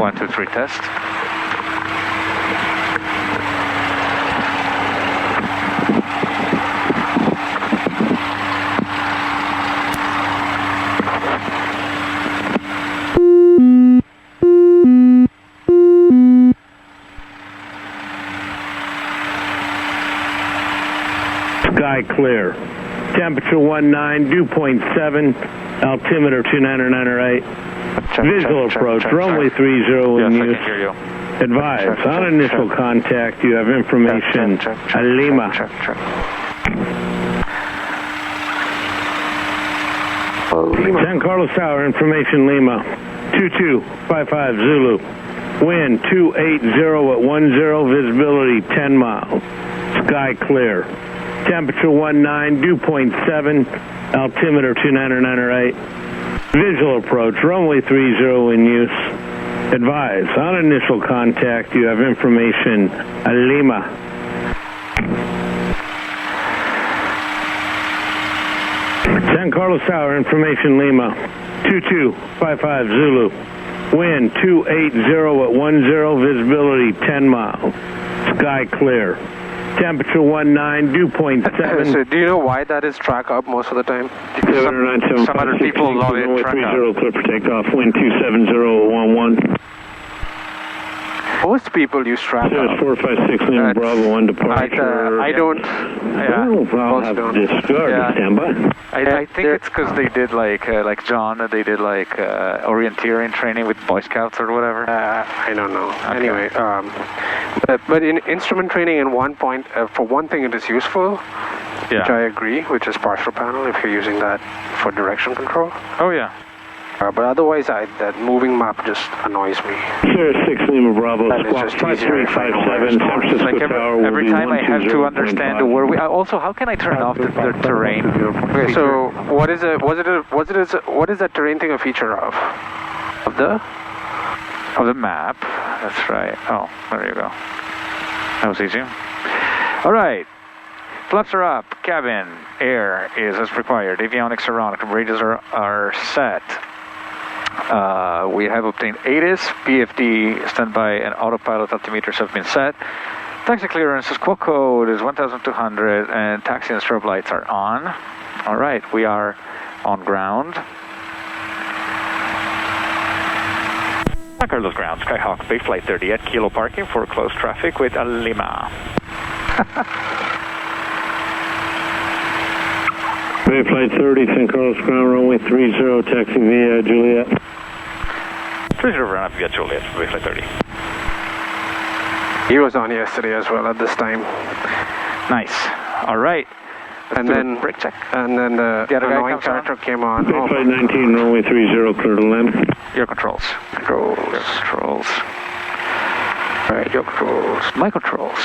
1, 2, 3 test. Sky clear. Temperature 19, dew point 7, altimeter 2998. Visual approach, runway 30 in use. I can hear you. Advise, on initial contact, you have information. Lima. San Carlos Tower, information Lima. 2255 Zulu. Wind 280 at 10, visibility 10 miles. Sky clear. Temperature 19, dew point 7, altimeter 2998. Visual approach, runway 30 in use. Advise, on initial contact, you have information. Lima. San Carlos Tower, information Lima. 2255 Zulu. Wind 280 at 10, visibility 10 miles. Sky clear. Temperature 19, dew point 7. So do you know why that is track up most of the time? Because some other people love it. Track up. Clear for takeoff. Wind 27011. Most people use track up. 456 Lima Bravo 1 departure. I don't. Yeah. I'll have to discard. Stand by. I think it's because they did like John, they did like orienteering training with Boy Scouts or whatever. I don't know. Okay. Anyway, but in instrument training, in one point, for one thing, it is useful, which I agree, which is partial panel if you're using that for direction control. Oh yeah. But otherwise, that moving map just annoys me. Sierra 6 Lima Bravo, That is squawk just easier if I know where 5357, it's San Francisco Like Tower. every time I have to understand where we. Also, how can I turn off the terrain? Okay, so what is that terrain thing a feature of? Of the? Of the map. That's right. Oh, there you go. That was easy. All right. Flaps are up. Cabin air is as required. Avionics are on. Radios are set. We have obtained ATIS, PFD, standby, and autopilot altimeters have been set. Taxi clearance is squawk code is 1200, and taxi and strobe lights are on. All right, we are on ground. San Carlos ground, Skyhawk, Bay Flight 30 at Kilo parking for closed traffic with Lima. Bay Flight 30, San Carlos ground, runway 30, taxi via Juliet. 30 run up via Juliet, Bay Flight 30. He was on yesterday as well at this time. Nice. All right. And then brake check. And then the annoying character came on. Bay Flight 19, runway 30, clear to land. Your controls. Controls. Controls. All right, your controls. My controls.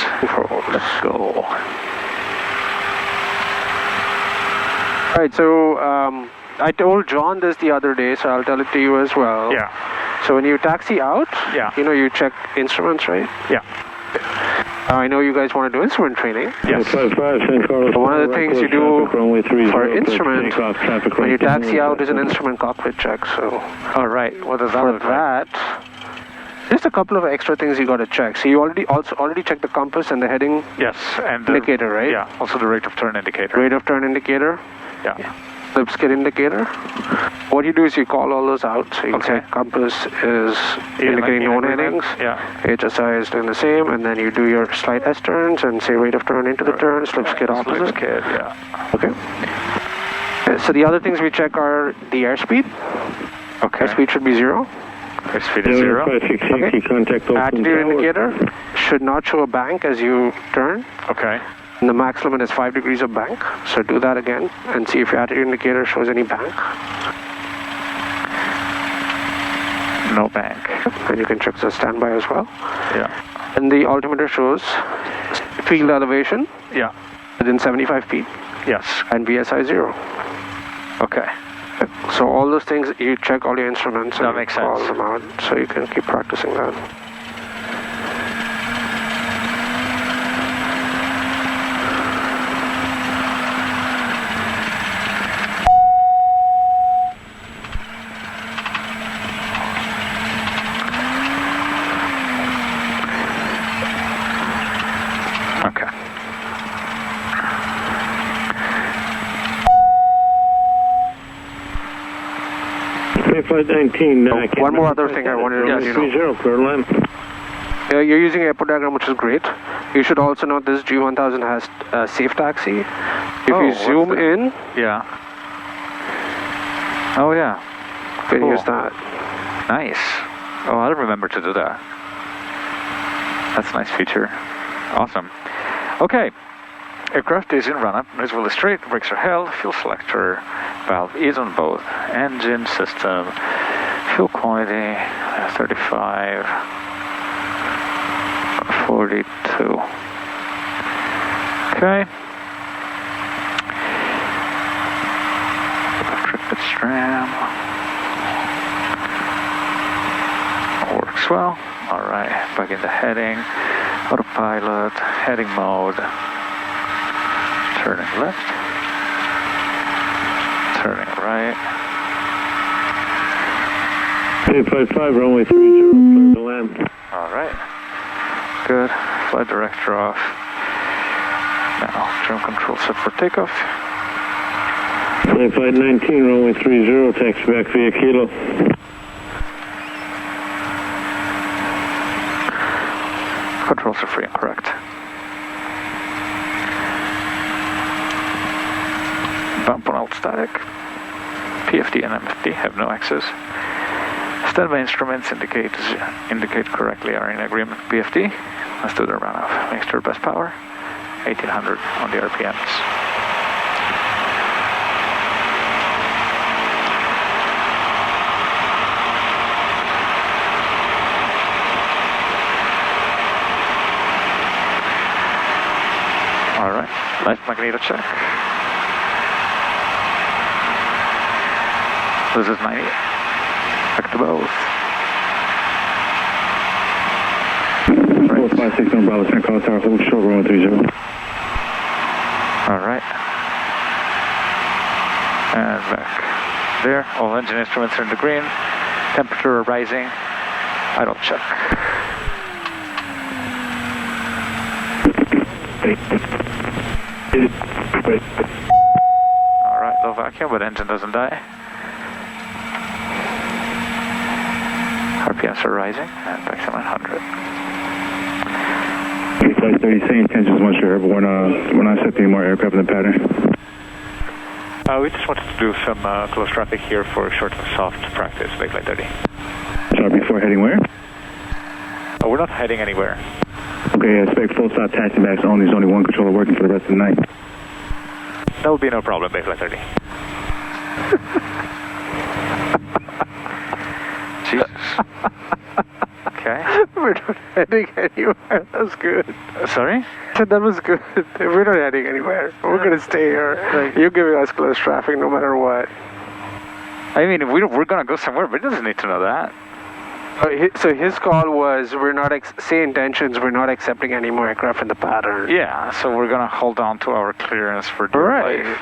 Let's go. All right, so I told John this the other day, so I'll tell it to you as well. Yeah. So when you taxi out, Yeah. you check instruments, right? Yeah. I know you guys want to do instrument training. Yes. 55, San Carlos. One of the things you do for instrument when you taxi out is an instrument cockpit check. So All right. What does that for look like? that, just a couple of extra things you got to check. So you already checked the compass and the heading Yes, and the indicator, right? Yeah. Also the rate of turn indicator. Rate of turn indicator. Yeah. Slipskid indicator. What you do is you call all those out. So you Okay. say compass is indicating known headings. Yeah. HSI is doing the same, and then you do your slight S turns and say rate of turn into the turn, slipskid opposite. Slipskid, yeah. Okay. So the other things we check are the airspeed. Okay. Airspeed should be 0. Airspeed is 0. Okay. Contact Attitude indicator should not show a bank as you turn. Okay. And the max limit is 5 degrees of bank. So do that again and see if your attitude indicator shows any bank. No bank. And you can check the standby as well. Yeah. And the altimeter shows field elevation Yeah. within 75 feet Yes. and VSI 0. Okay. So all those things, you check all your instruments That and makes call sense. them out so you can keep practicing that. Flight 19. One more other thing I wanted to let you know. 30, clear land. You're using airport diagram, which is great. You should also know this G1000 has safe taxi. If you zoom in, yeah. Oh yeah. You can use that. Nice. Oh, I'll remember to do that. That's a nice feature. Awesome. Okay. Aircraft is in run-up. Nose wheel is straight. Brakes are held. Fuel selector valve is on both. Engine system. Fuel quantity 35. 42. Okay. Electric stram. Works well. Alright, back into heading. Autopilot. Heading mode. Turning left. Turning right. 855, runway 30, clear to land. Alright. Good. Flight director off. Now, trim control set for takeoff. Flight 19, runway 30, taxi back via Kilo. Controls are free and correct. Bump on alt static. PFD and MFD have no access. Standby instruments indicate correctly are in agreement with PFD. Let's do the runoff. Mixture best power, 1800 on the RPMs. All right, left magneto check. This is 90. Back to both. 456 on Bravo, San Carlos Tower, hold short, runway 30. Alright. And back there. All engine instruments are in the green. Temperature rising. Idle check. Alright, low vacuum, but engine doesn't die. RPMs are rising, and back to 900. Flight 30, same intentions once you're here, but we're not accepting any more aircraft in the pattern. We just wanted to do some close traffic here for short and soft practice, Flight 30. Sorry, before heading where? We're not heading anywhere. Okay, expect full stop taxi backs only. There's only one controller working for the rest of the night. That would be no problem, Flight 30. Jesus. Okay. We're not heading anywhere. That's good. Sorry? That was good. We're not heading anywhere. We're going to stay here. You're giving us close traffic no matter what. I mean, we're going to go somewhere, but he doesn't need to know that. So his call was, we're not, say intentions, we're not accepting any more aircraft in the pattern. Yeah, so we're going to hold on to our clearance for dear life.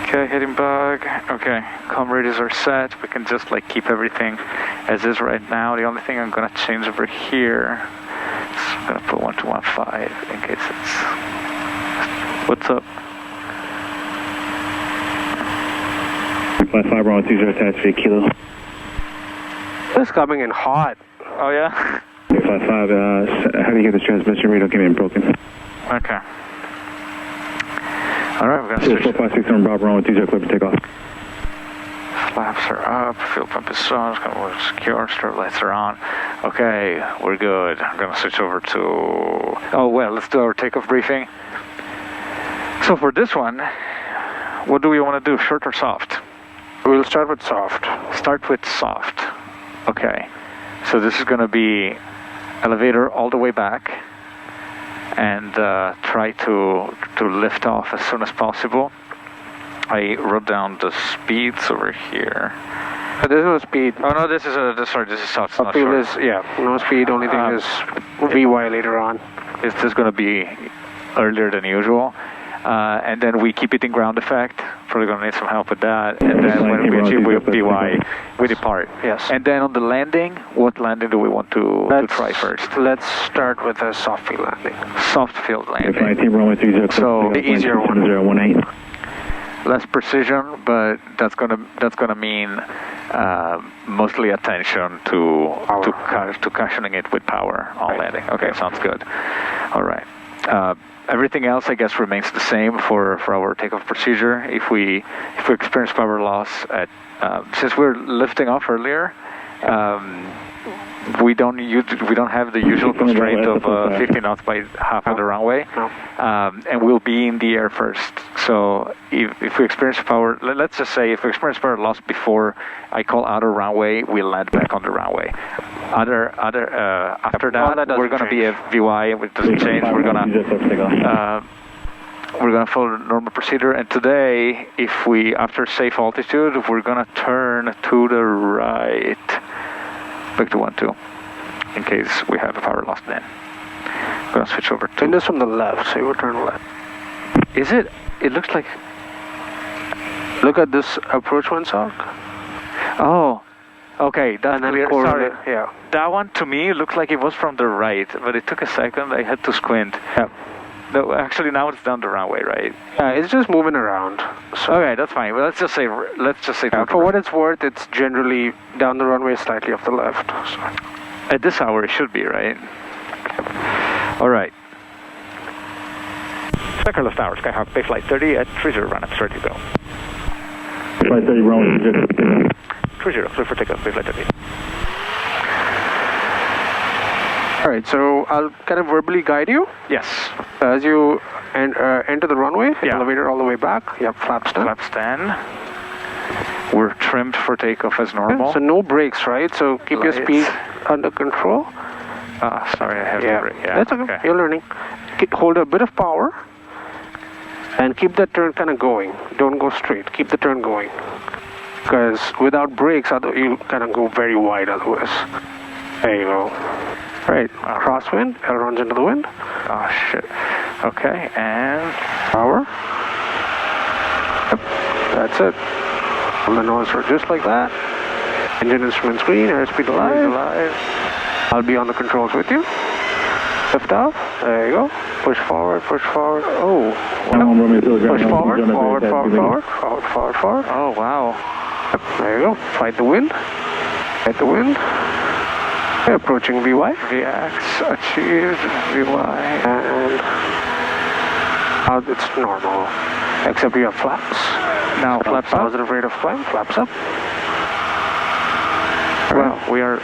Okay, heading back. Okay, comm radios are set. We can just like keep everything as is right now. The only thing I'm going to change over here is I'm going to put 1215 in case it's... What's up? Flight 5 on 20 attached to Kilo. It's coming in hot. Oh yeah? Flight 5, how do you hear this transmission read? Don't get me broken. Okay. Alright, we're going to switch. 456 on Bravo, on 20, clear for takeoff. Flaps are up, fuel pump is on, it's going to secure, strobe lights are on. Okay, we're good. I'm going to switch over to... Oh well, let's do our takeoff briefing. So for this one, what do we want to do, short or soft? We'll start with soft. Start with soft. Okay, so this is going to be elevator all the way back and try to lift off as soon as possible. I wrote down the speeds over here. There's no speed. Oh no, this is soft. Not short. Yeah, no speed. Only thing is VY later on. It's just going to be earlier than usual. And then we keep it in ground effect. Probably going to need some help with that. And then when we achieve VY, we depart. Yes. And then on the landing, what landing do we want to try first? Let's start with a soft field landing. Soft field landing. Flight team runway 30. So the easier one. 018. less precision, but that's gonna mean mostly attention to cushioning it with power on landing. Okay, sounds good. All right. Everything else, I guess, remains the same for our takeoff procedure. If we experience power loss at since we're lifting off earlier, we don't have the usual constraint of 50 knots by half of the runway, and we'll be in the air first. So if we experience power, let's just say if we experience power loss before I call out of runway, we land back on the runway. After that, we're going to be a VY, which doesn't change. We're going to follow the normal procedure. And today, if we, after safe altitude, we're going to turn to the right, back to 1-2, in case we have a power loss then. I'm going to switch over to... Wind is from the left, so you will turn left. Is it? It looks like... Look at this approach one, Sock. Oh, okay, that's clear. Sorry. Yeah. That one, to me, looked like it was from the right, but it took a second. I had to squint. Yeah. No, actually, now it's down the runway, right? Yeah, it's just moving around. So. Okay, that's fine. Well, let's just say. For what it's worth, it's generally down the runway, slightly off the left. So. At this hour, it should be, right? All right. Carlos Tower, Skyhawk, Bay Flight 30 at 30, run up, ready to go. Flight 30, runway 30, clear for takeoff, Bay Flight 30. All right, so I'll kind of verbally guide you. Yes. As you enter the runway, elevator all the way back. Yep, flaps 10. Flaps 10. We're trimmed for takeoff as normal. So no brakes, right? So keep your speed under control. Sorry, I have to brake. Yeah, that's okay. You're learning. Hold a bit of power and keep that turn kind of going. Don't go straight. Keep the turn going. Because without brakes, you'll kind of go very wide otherwise. There you go. Right, crosswind, ailerons into the wind. Oh, shit. Okay, and... Power. Yep, that's it. On the nose for just like that. Engine instrument screen, airspeed alive. I'll be on the controls with you. Lift off. There you go. Push forward, push forward. Oh. Push forward, forward. Oh, wow. Yep, there you go. Fight the wind. Fight the wind. Approaching VY. VX achieved, VY. And it's normal. Except you have flaps. Now flaps up. Positive rate of climb, flaps up. Well, we are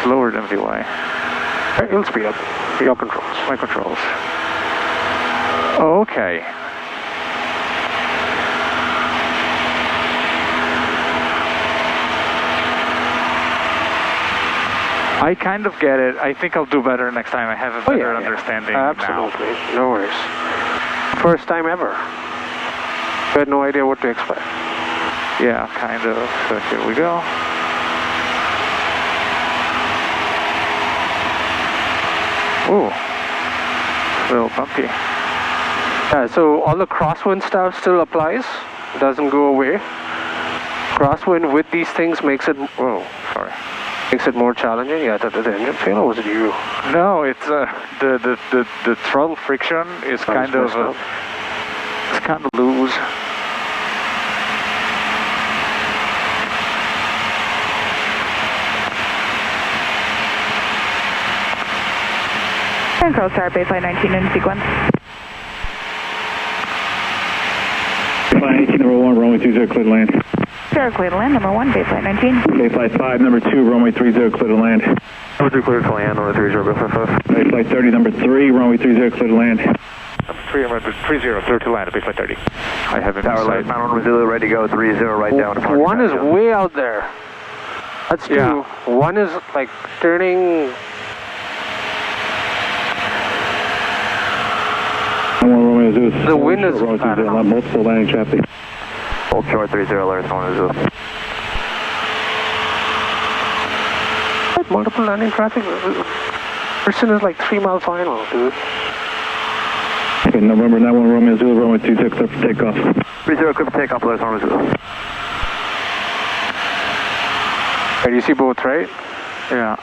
slower than VY. Right, you'll speed up. Your controls. My controls. Okay. I kind of get it. I think I'll do better next time. I have a better understanding Absolutely. now. No worries. First time ever. You had no idea what to expect. Yeah, kind of. So here we go. Ooh. A little bumpy. Yeah, so all the crosswind stuff still applies. Doesn't go away. Crosswind with these things makes it... Whoa, sorry. Makes it more challenging. Yeah, did the engine fail or was it you? No, it's the throttle friction is kind of loose. And Carl Star, Bayflight 19 in sequence. Bayflight 18, number 1, runway 30, clear to land. Star, clear to land, number 1, Bayflight 19. Bayflight 5, number 2, runway 30, clear to land. Number 2, clear to land, runway 30, Bayflight 5. Bayflight 30, number 3, runway 30, clear to land. 30, clear to land, Bayflight 30. I have him Tower inside. left, Mountain Zulu, ready to go, 30, right down. One is way out there. That's two. Yeah. One is like turning... The wind is multiple landing traffic. Hold short 30 alert, Mountain Zulu. Multiple landing traffic? Person is like 3 mile final, dude. Okay, November 91, Romeo Zulu, runway 26, clear for takeoff. 30, clear for takeoff, alert, Mountain Zulu. Okay, you see both, right? Yeah.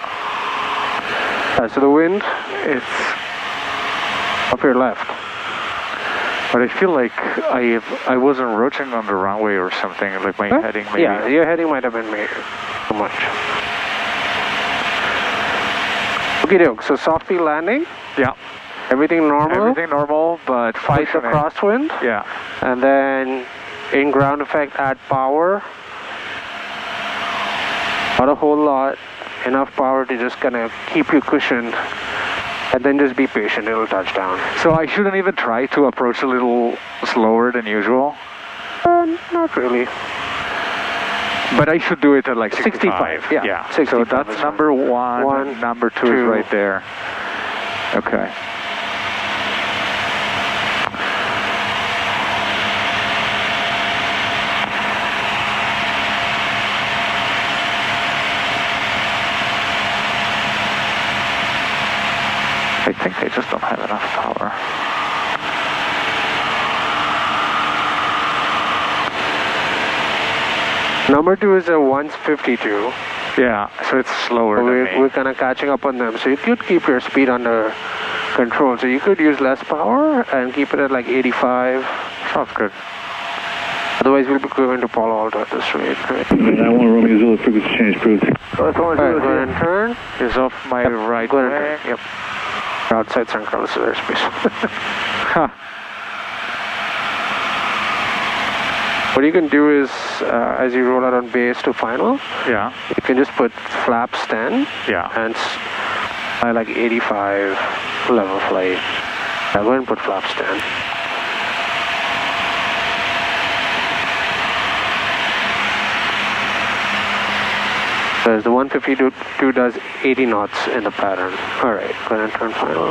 So the wind, It's up your left. But I feel like I wasn't rotating on the runway or something, like my heading maybe. Yeah, your heading might have been made too much. Okay, doke. So soft wheel landing. Yeah. Everything normal. Everything normal, but Fight the crosswind. Yeah. And then in ground effect, add power. Not a whole lot. Enough power to just kind of keep you cushioned. And then just be patient, it'll touch down. So I shouldn't even try to approach a little slower than usual? Not really. But I should do it at like 65. Yeah. 65 so that's number one. Number two is right there. Okay. I think they just don't have enough power. Number two is a 152. Yeah, so it's slower So than me. we're kind of catching up on them. So you could keep your speed under control. So you could use less power and keep it at like 85. Sounds good. Otherwise, we'll be going to Palo Alto at this rate. Right? I want Romeo Zulu frequency change approved. Alright, go ahead and turn. Is off my right Go ahead way. and turn. Yep. Outside San Carlos airspace. Huh. What you can do is, as you roll out on base to final, Yeah. you can just put flaps 10 Yeah. and fly like 85 level flight. Go ahead and put flaps 10. Because the 152 does 80 knots in the pattern. Alright, go ahead and turn final.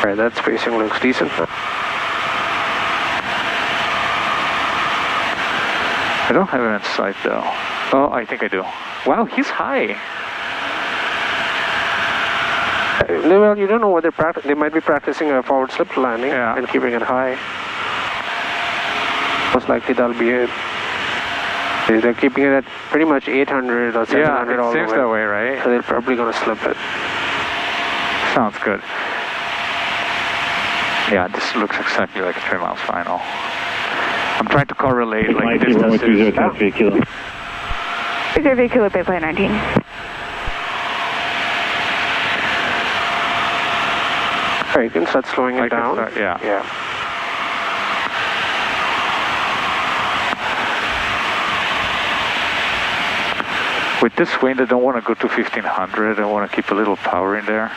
Alright, that spacing looks decent. I don't have it in sight though. Oh, I think I do. Wow, he's high. Well, you don't know what they might be practicing a forward slip landing and keeping it high. Most likely that'll be it. They're keeping it at pretty much 800 or 700 all the way. Seems that way, right? So they're probably going to slip it. Sounds good. Yeah, this looks exactly like a 3 miles final. I'm trying to correlate like distances. Reserve Kilo Baseline 19. Alright, you can start slowing it down. Yeah. With this wind, I don't want to go to 1500. I want to keep a little power in there.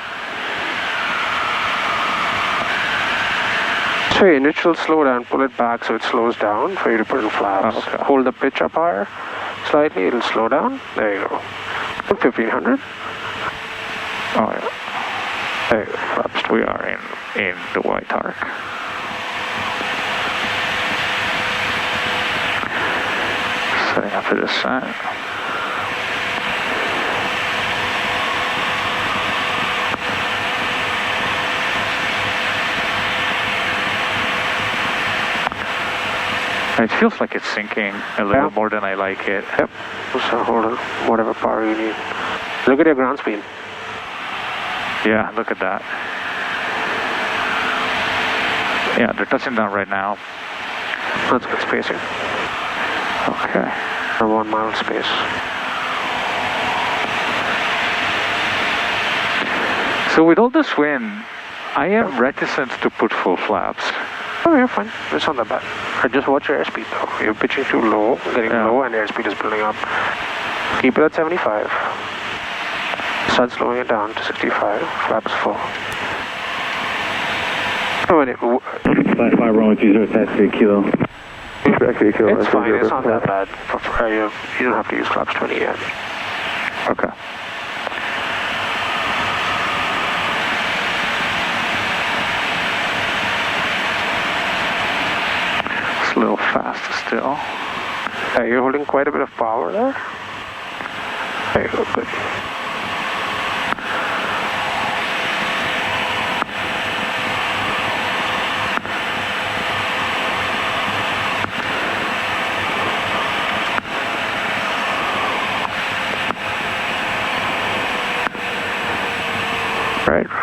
So your initial slowdown, pull it back so it slows down for you to put in flaps. Oh, okay. Hold the pitch up higher slightly, it'll slow down. There you go. 1500. Oh yeah. There you go. Flaps. We are in the white arc. Setting up for this side. It feels like it's sinking a little more than I like it. Yep. So hold on, whatever power you need. Look at your ground speed. Yeah, look at that. Yeah, they're touching down right now. That's good spacing. Okay. A 1 mile space. So with all this wind, I am reticent to put full flaps. Oh, you're fine. It's not that bad. Just watch your airspeed though. You're pitching too low, getting low, and airspeed is building up. Keep it at 75. Start slowing it down to 65. Flaps full. Oh, wait, 55 Romeo 30, taxi kilo. it's fine. It's not that bad. You don't have to use flaps 20 yet. Okay. It's a little fast still. You're holding quite a bit of power there. There you go, good.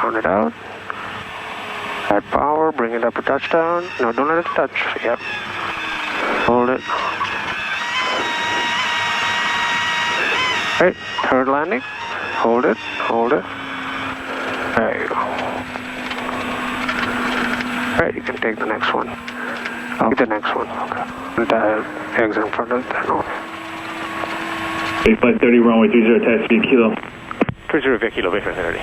round it out. Add power, bring it up to touchdown. No, don't let it touch. Yep. Hold it. Right, third landing. Hold it, hold it. There you go. Right, you can take the next one. Take the next one. Okay. Entire eggs in front of that one. 8530, runway 30, attached to kilo. 30 via kilo, Bay 30.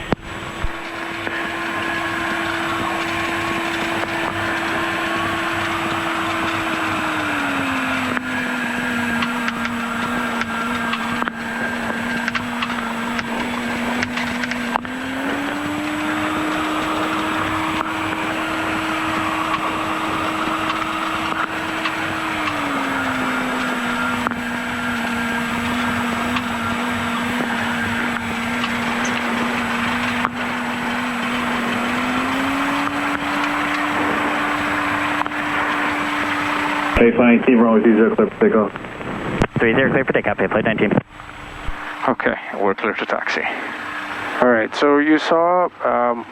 Flight 19, runway 30, clear for takeoff. 30, clear for takeoff, Flight 19. Okay, we're clear to taxi. All right, so you saw how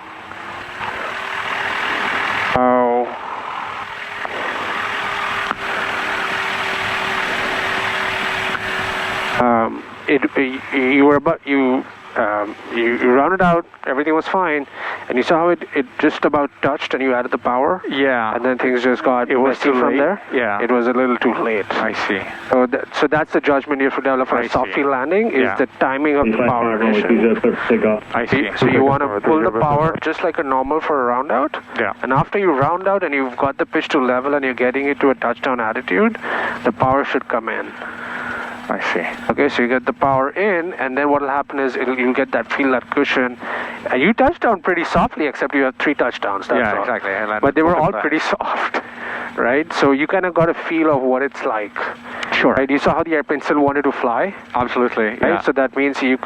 you rounded out, everything was fine, and you saw how it just about touched, and you added the power. Yeah. And then things just got messy from there. Yeah. It was a little too late. I see. So that's the judgment you have to develop for a soft field landing, is the timing of the power addition. I see. So you want to pull the power just like a normal for a round out. Yeah. And after you round out and you've got the pitch to level and you're getting it to a touchdown attitude, the power should come in. I see. Okay, so you get the power in, and then what will happen is you'll get that feel, that cushion. You touched down pretty softly, except you have 3 touchdowns. That's all. Exactly. But they were all pretty soft, right? So you kind of got a feel of what it's like. Sure. Right? You saw how the airplane still wanted to fly. Absolutely. Right? Yeah. So that means the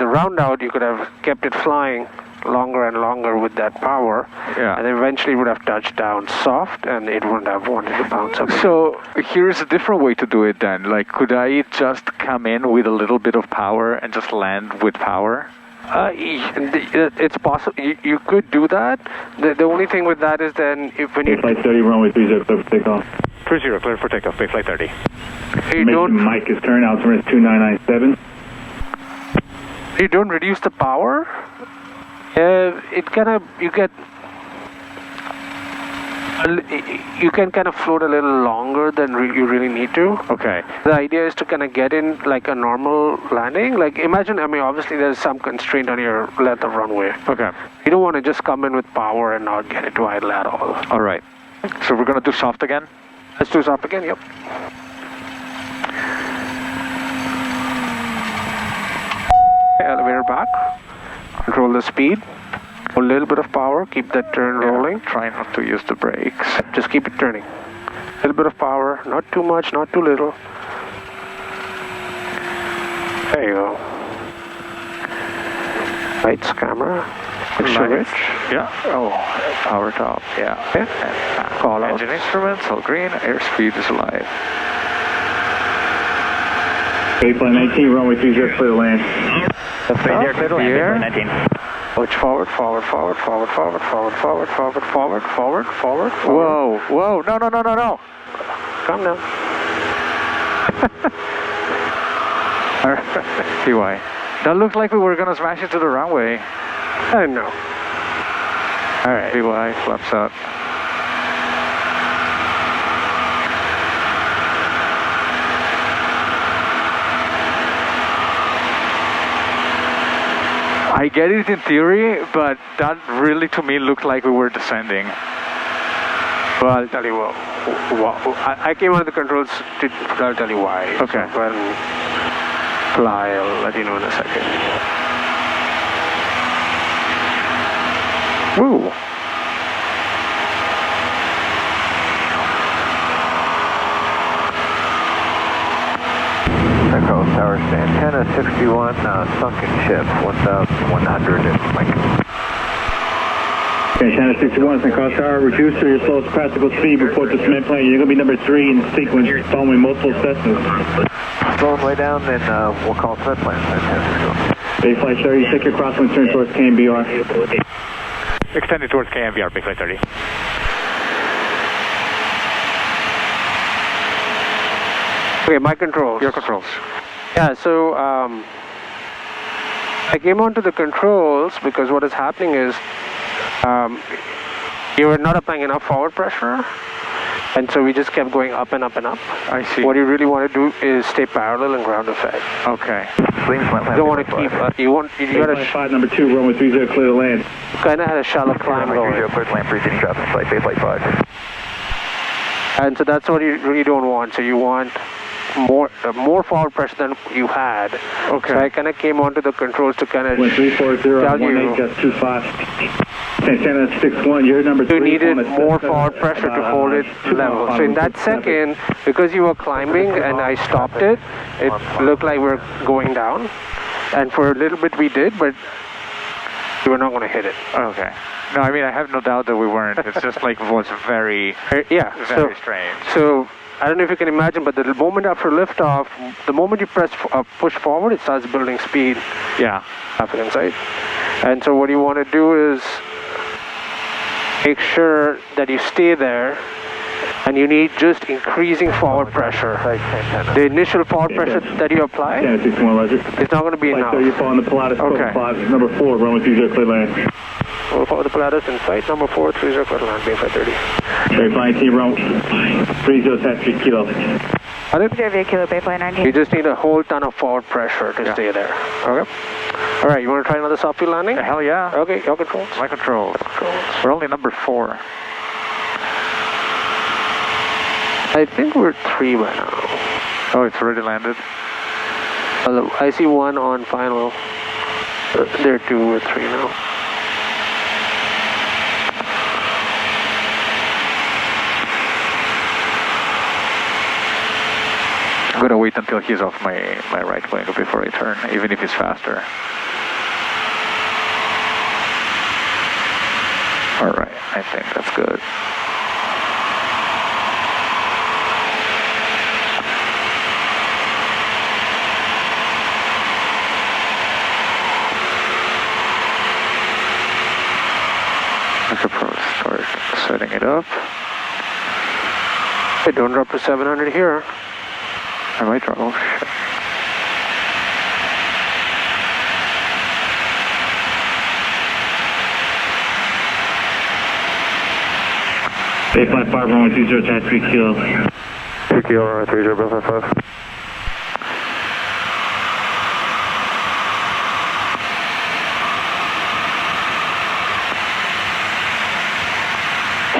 round out, you could have kept it flying longer and longer with that power, and eventually would have touched down soft, and it wouldn't have wanted to bounce up. So here's a different way to do it then. Like, could I just come in with a little bit of power and just land with power? It's possible. You could do that. The only thing with that is then when you Flight 30, runway 30, clear for takeoff. 30, clear for takeoff, Bay Flight 30. Mike is turn, altimeter is 2997. You don't reduce the power. You can kind of float a little longer than you really need to. Okay. The idea is to kind of get in like a normal landing. Like imagine, obviously there's some constraint on your length of runway. Okay. You don't want to just come in with power and not get it to idle at all. All right. So we're going to do soft again? Let's do soft again, yep. Elevator back. Control the speed. A little bit of power. Keep that turn rolling. Try not to use the brakes. Just keep it turning. A little bit of power. Not too much, not too little. There you go. Lights, camera. Switch. Yeah. Oh, power top. Yeah. Okay. Call out. Engine instruments, all green. Airspeed is alive. Flight 19, runway 30, clear to land. That's 30, clear to land, Here. Flight 19. Watch forward, forward, forward, forward, forward, forward, forward, forward, forward, forward, forward. Whoa, whoa, no. Calm down. TY. That looked like we were going to smash into the runway. I know. All right. TY, flaps out. I get it in theory, but that really to me looked like we were descending. Well, I'll tell you what. I came out of the controls I'll tell you why. Okay. So when fly, I'll let you know in a second. Woo! Echo Tower antenna 61, sunken ship, 1,100 and Mike. Okay, China 61, St. Cross Tower, reduce to your slowest practical speed, report to command plane. You're going to be number 3 in sequence, following multiple Cessnas. Slow way down, then we'll call Smith plan. Base flight 30, check your crosswind turn towards KMBR. Extended towards KMVR, big flight 30. Okay, my controls. Your controls. Yeah, so I came onto the controls because what is happening is you were not applying enough forward pressure, and so we just kept going up and up and up. I see. What you really want to do is stay parallel and ground effect. Okay. You don't want to keep, you got to 5, number 2, runway 30, clear to land. kind of had a shallow climb going. Clear to land, preceding traffic flight, base flight 5. And so that's what you really don't want. So you want more forward pressure than you had. Okay. So I kind of came onto the controls to kind of Wind 340, tell 18, you gust 25. China 61, you're number 3. you needed more forward pressure to hold it level. So in that second, because you were climbing and I stopped it, it looked like we're going down. And for a little bit we did, but we were not going to hit it. Okay. No, I mean, I have no doubt that we weren't. It's just like was very, Yeah. very strange. So I don't know if you can imagine, but the moment after liftoff, the moment you press push forward, it starts building speed. Yeah. Traffic inside. And so what you want to do is make sure that you stay there, and you need just increasing forward pressure. The initial forward pressure that you apply China 61, roger. is not going to be Flight enough. 30, you're following the Pilatus, Okay. 5, number 4, runway 30, clear land. We'll follow the Pilatus in flight number 430, clear to land, base flight 30. Okay, flying team, runway 30, taxi, kilo. Observe Kilo, Bay Flight 19. You just need a whole ton of forward pressure to stay there. Okay? All right, you want to try another soft field landing? Hell yeah. Okay, your controls. My controls. We're only number 4. I think we're 3 by now. Oh, it's already landed. Although I see 1 on final. There are 2 or 3 now. I'm gonna wait until he's off my right wing before I turn, even if he's faster. All right, I think that's good. I should probably start setting it up. Hey, don't drop to 700 here. I might drop. Oh shit. Bay flight 5, runway 30, taxi, kilo. 2 kilo, runway 30, base flight 5.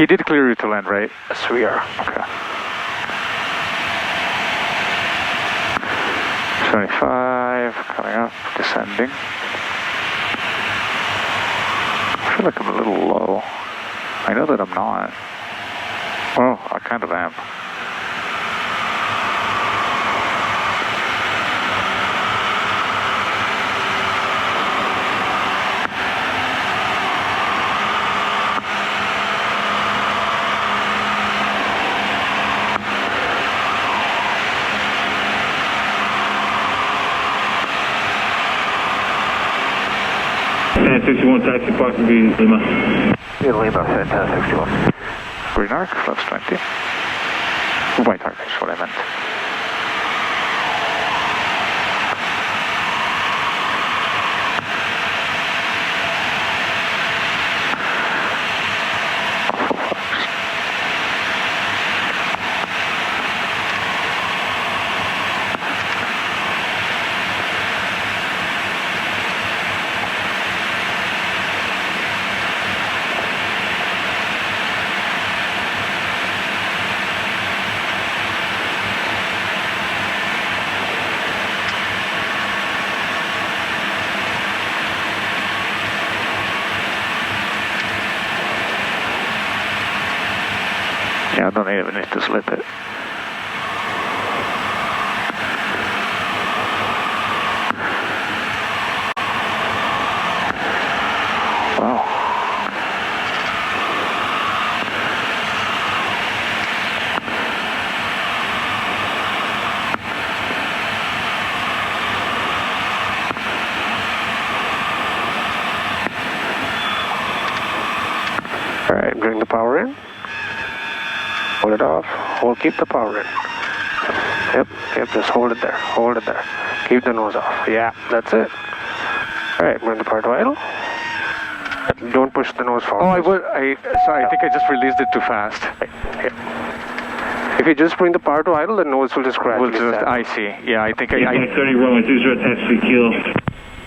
He did clear you to land, right? Yes, we are. Okay. 75, coming up, descending. I feel like I'm a little low. I know that I'm not. Well, I kind of am. China 61, taxi, park and be Lima. Yeah, Lima, Santana 61. Green arc, flaps 20. White arc is what I meant. Full flaps. Yeah, I don't even need to slip it. Wow. bring the power in. Hold it off. Keep the power in. Yep, just hold it there. Keep the nose off. Yeah, that's it. Alright, bring the power to idle. Don't push the nose forward. Sorry, I think I just released it too fast. If you just bring the power to idle, the nose will just gradually set. I see. Yeah, I think 30 runway 20 taxi kilo.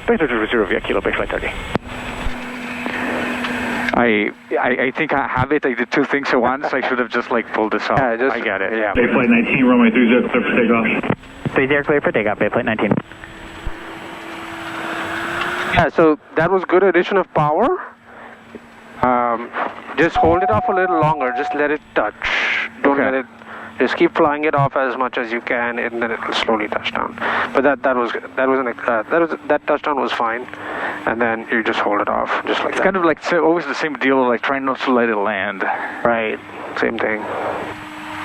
Base 0 via kilo, base flight 30. I think I have it. I did two things at once. I should have just like pulled this off. Yeah, I get it. Yeah. Base flight 19, runway 30 clear for takeoff. 30 clear for takeoff, base flight 19. Yeah, so that was good addition of power. Just hold it off a little longer. Just let it touch. Don't let it. Just keep flying it off as much as you can, and then it will slowly touch down. But that touchdown was fine, and then you just hold it off just like that. It's kind of like always the same deal, like trying not to let it land. Right. Same thing.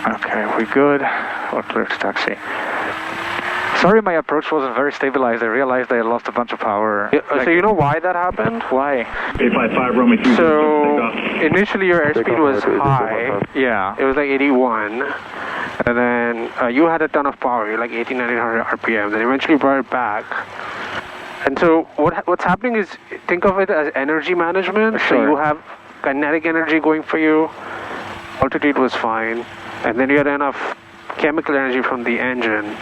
Okay, we good? Or clear to taxi. Sorry, my approach wasn't very stabilized. I realized I had lost a bunch of power. Yeah, so you know why that happened? Why? 855 runway 20. So initially your airspeed was high. Yeah. It was like 81. And then you had a ton of power. You're like 1900 RPM. Then eventually brought it back. And so what's happening is, think of it as energy management. Sure. So you have kinetic energy going for you. Altitude was fine. And then you had enough chemical energy from the engine.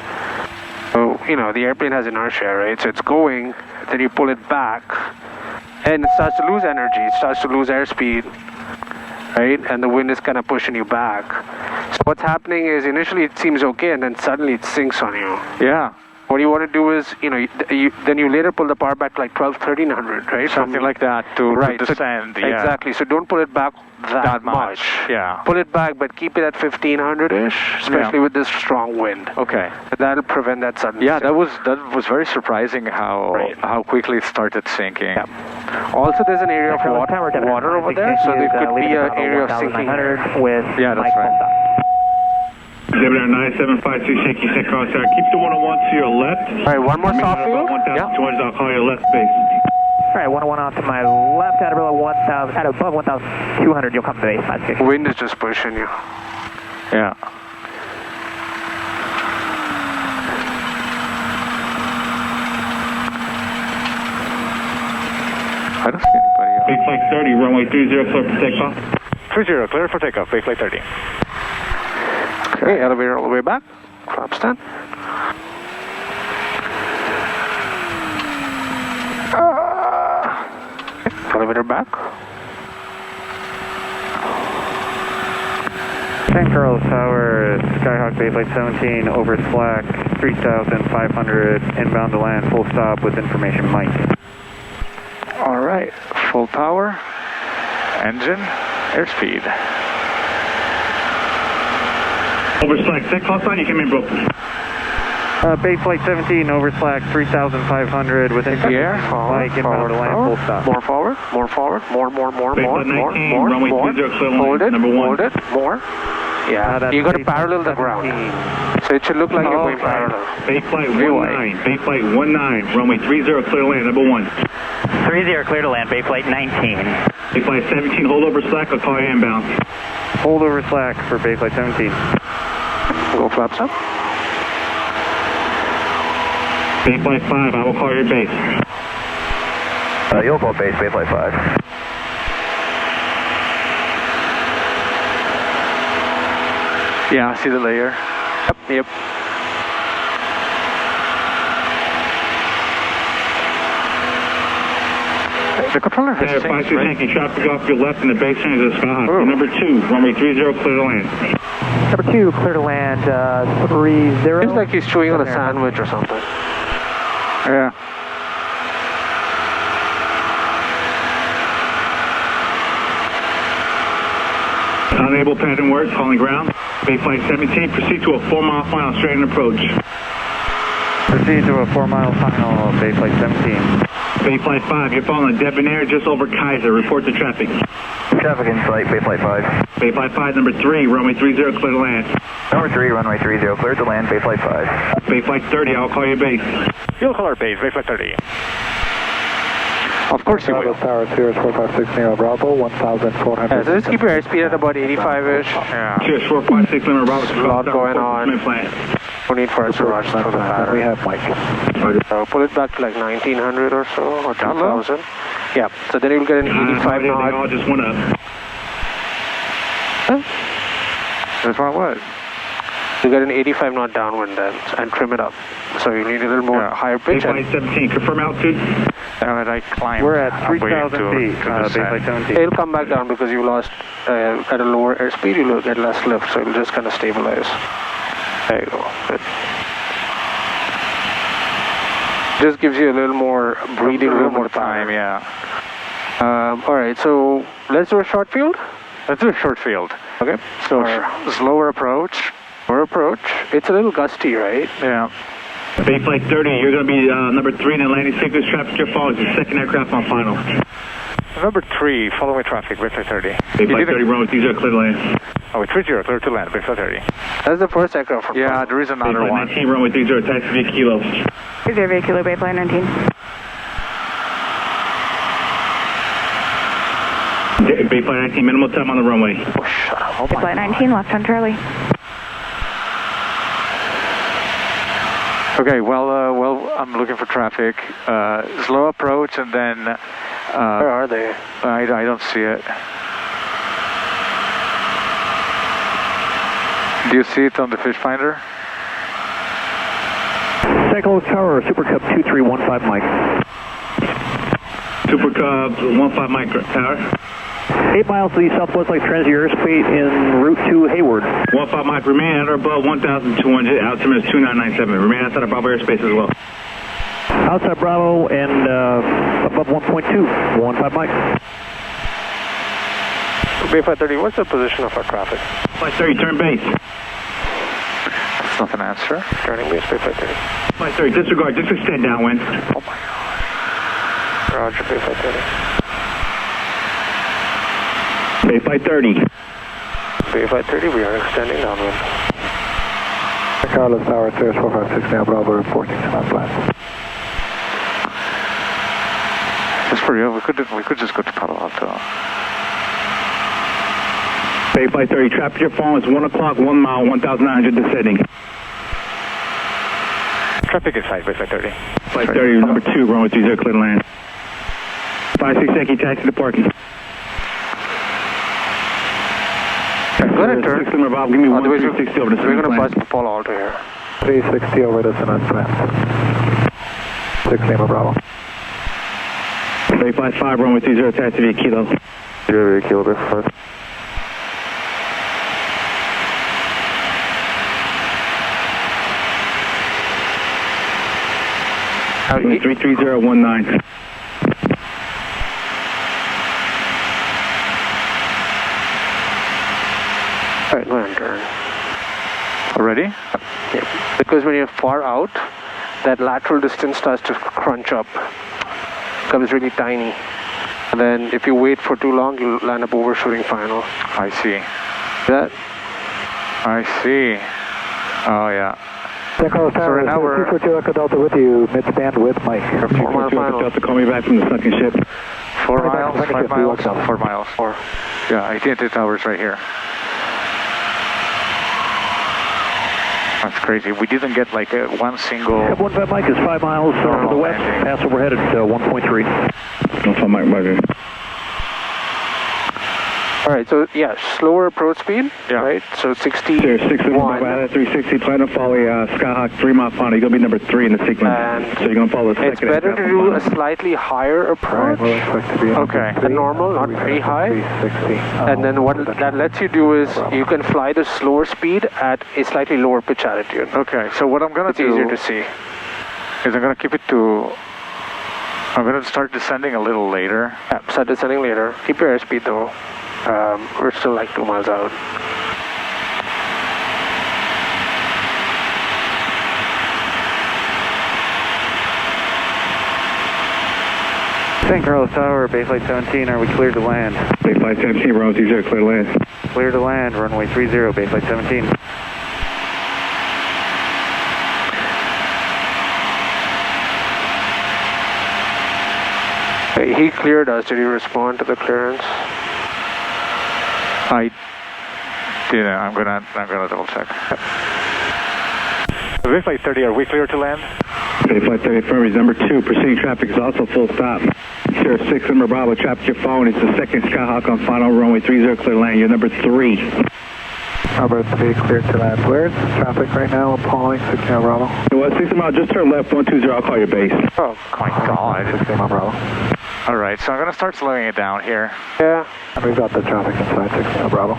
So, you know, the airplane has inertia, right? So it's going, then you pull it back, and it starts to lose energy. It starts to lose airspeed, right? And the wind is kind of pushing you back. So what's happening is initially it seems okay, and then suddenly it sinks on you. Yeah. What you want to do is, you know, then you later pull the power back like 1300, right? Something like that to descend. So, exactly. So don't pull it back that much. Yeah. Pull it back, but keep it at 1500-ish, especially with this strong wind. Okay. That'll prevent that sudden. Yeah, sink. that was very surprising how quickly it started sinking. Yeah. Also, there's an area of water over there, so there could be an area of sinking. With that's right. Demeter 9752, shaky set crosshair. Keep the 101 to your left. All right, one more soft field. 1,200, I'll call your left base. All right, 101 off to my left, at above 1,200, you'll come to base, 560. Wind is just pushing you. Yeah. I don't see anybody else. Base flight 30, runway 30, clear for takeoff. 30, clear for takeoff, base flight 30. Okay, elevator all the way back. Flap stand. Elevator back. San Carlos Tower, Skyhawk Bay Flight 17, over slack, 3,500, inbound to land, full stop with information, Mike. All right, full power, engine, airspeed. Over slack, set call sign, you came in broken. Bay Flight 17, over slack, 3,500, with information, Mike, inbound to land, full stop. More forward, more. Bay Flight 19, runway 30, clear Hold it, number 1. hold it, more. Yeah, you got to parallel the ground. So it should look like you're going parallel. Bay Flight 19, Bay Flight 19, runway 30, clear land, number 1. 30, clear to land, Bay Flight 19. Bay Flight 17, hold over slack, I'll call you inbound. Hold over slack for Bay Flight 17. Go flaps up. Bay Flight 5, I will call your base. You'll call base, Bay Flight 5. Yeah, I see the layer. Yep. The controller has Air changed, 52 right? taking traffic off your left in the base range of Skyhawk. Number 2, runway 30, clear to land. Number 2, clear to land, 30. Seems like he's chewing on a sandwich or something. Yeah. Unable pattern work, calling ground. Bay Flight 17, proceed to a 4-mile final straight and approach. Proceed to a 4-mile final, Bay Flight 17. Bay Flight 5, you're following Debonair just over Kaiser. Report to traffic. Traffic in sight, Bay Flight 5. Bay Flight 5, number 3, runway 30, clear to land. Number 3, runway 30, clear to land, Bay Flight 5. Bay Flight 30, I'll call your base. You'll call our base, Bay Flight 30. Of course you will. Tower 4560 Bravo, 1400. Yeah, so just keep your airspeed at about 85-ish. Yeah. Cheers, 456 Lima Bravo. There's a lot going on. No need for us to rush through the pattern. We have Mike. So pull it back to like 1900 or so, or 2000. Yeah, so then you'll get an 85 They all knot. just went up. That's what it was. You get an 85 knot downwind then, and trim it up. So you need a little more higher pitch. Flight 17, confirm altitude. I climbed. We're at way 3,000 feet, descend. baseflight 17. It'll come back down because you lost, at a lower airspeed, you'll get less lift, so it'll just kind of stabilize. There you go. Good. Just gives you a little more breathing A little room more with the time, power. yeah. Alright, so let's do a short field. Let's do a short field. Okay. So Slower approach. it's a little gusty, right? Yeah. Flight 30, you're going to be number 3 in the landing sequence. Traffic falls, the second aircraft on final. Number 3, following traffic, Bayflight 30. Flight 30, Rome, these are clear to land. Oh, 30, clear to land, Bayflight 30. That's the first aircraft from Yeah, there is another Flight one. 19, Rome, 30, taxi via kilo. 30 Kilo Bayflight 19. Bayflight 19, minimal time on the runway. Oh, shut up. Bayflight 19, left on Charlie. Okay, well, I'm looking for traffic. Slow approach, and then... Where are they? I don't see it. Do you see it on the fish finder? Untitled Tower, Super Cub 2315 Mike. Super Cub 15 Mike Tower. 8 miles to the southwest, like transit your airspeed en route to Hayward. 15 Mike, remain at or above 1,200, altimeter is 2997. Remain outside of Bravo airspace as well. Outside Bravo and above 1.2, 15 Mike. Bayflight 30, what's the position of our traffic? Flight 30, turn base. That's not an answer. Turning base, Bayflight 30. Flight 30, disregard, just extend downwind. Oh my God. Roger, Bayflight 30. Bayflight 30. Bayflight 30, we are extending downwind. Carlos Tower, 456 now, Bravo reporting to my plan. Just for you, we could just go to Palo Alto. Bayflight 30, traffic your phone is 1 o'clock, 1 mile, 1,900 descending. Traffic inside, Bayflight 30. Flight 30, number 2, runway 30, clear to land. 56 Yankee, taxi to parking. Go ahead, turn. 6 Lima Bob, give me Otherwise, 1,360 over the we're going to plan. bust Palo Alto here. 360 over the cement plan. 6 Lima Bravo. Bayflight 5, runway 30, taxi via kilo. 0 Kilo Bayflight. Runway 33019. Alright, go ahead and turn. Already? Yeah. Because when you're far out, that lateral distance starts to crunch up. Becomes really tiny. And then if you wait for too long, you'll land up overshooting final. I see. That? I see. Oh, yeah. Carlos Tower, right now we're... 242 Echo Delta with you, mid-span with Mike. 4 mile final. Delta, call me back from the sunken ship. 4 miles, second 5 shift, miles, we walk 4 miles. 4. Yeah, AT&T Tower's right here. That's crazy. We didn't get like one single... Cub 15 Mike is 5 miles to the west, landing. pass overhead at 1.3. 15 Mike, Roger. Alright, so yeah, slower approach speed, Yeah. right? So 61. Sure, 6 Lima 360, plan to follow Skyhawk 3 mile final. You're going to be number 3 in the sequence. And so you're going to follow the second. It's better to do a slightly higher approach. Okay. A normal, not very high. And then what that lets you do is you can fly the slower speed at a slightly lower pitch altitude. Okay, so what I'm going to do... It's easier to see. Is I'm going to keep it to... I'm going to start descending a little later. Yeah, start descending later. Keep your airspeed though. We're still like 2 miles out. San Carlos Tower, Bayflight 17, are we cleared to land? Bayflight 17, Rome 30, clear to land. Clear to land, runway 30, Bayflight 17. Okay, he cleared us. Did he respond to the clearance? I didn't. I'm gonna double check. With flight 30, are we clear to land? Flight 30 affirm is number 2. Proceeding traffic is also full stop. Sierra 6, number Bravo, traffic your phone. It's the second Skyhawk on final runway 30 clear land. You're number 3. Number 3 cleared to land. Where's traffic right now? Appalling, 16 Bravo. Well, 60 mile, just turn left, 120, I'll call your base. Oh my God. 16 Bravo. All right, so I'm gonna start slowing it down here. Yeah. And we've got the traffic inside 16 Bravo.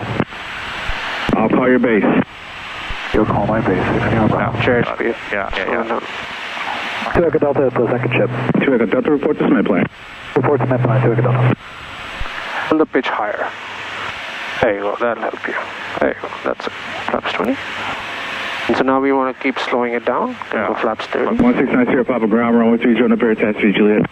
I'll call your base. You'll call my base, 16 Bravo. Chair speed. Yeah. 2 Echo Delta, it's the second ship. 2 Echo Delta, report to Smith plane. Report to Smith plane, 2 Echo Delta. On the pitch higher. There you go, that'll help you. There you go, that's it. Flaps 20. And so now we want to keep slowing it down. Go flaps 30. 1690 Papa Ground, runway 30, number attached to Juliet.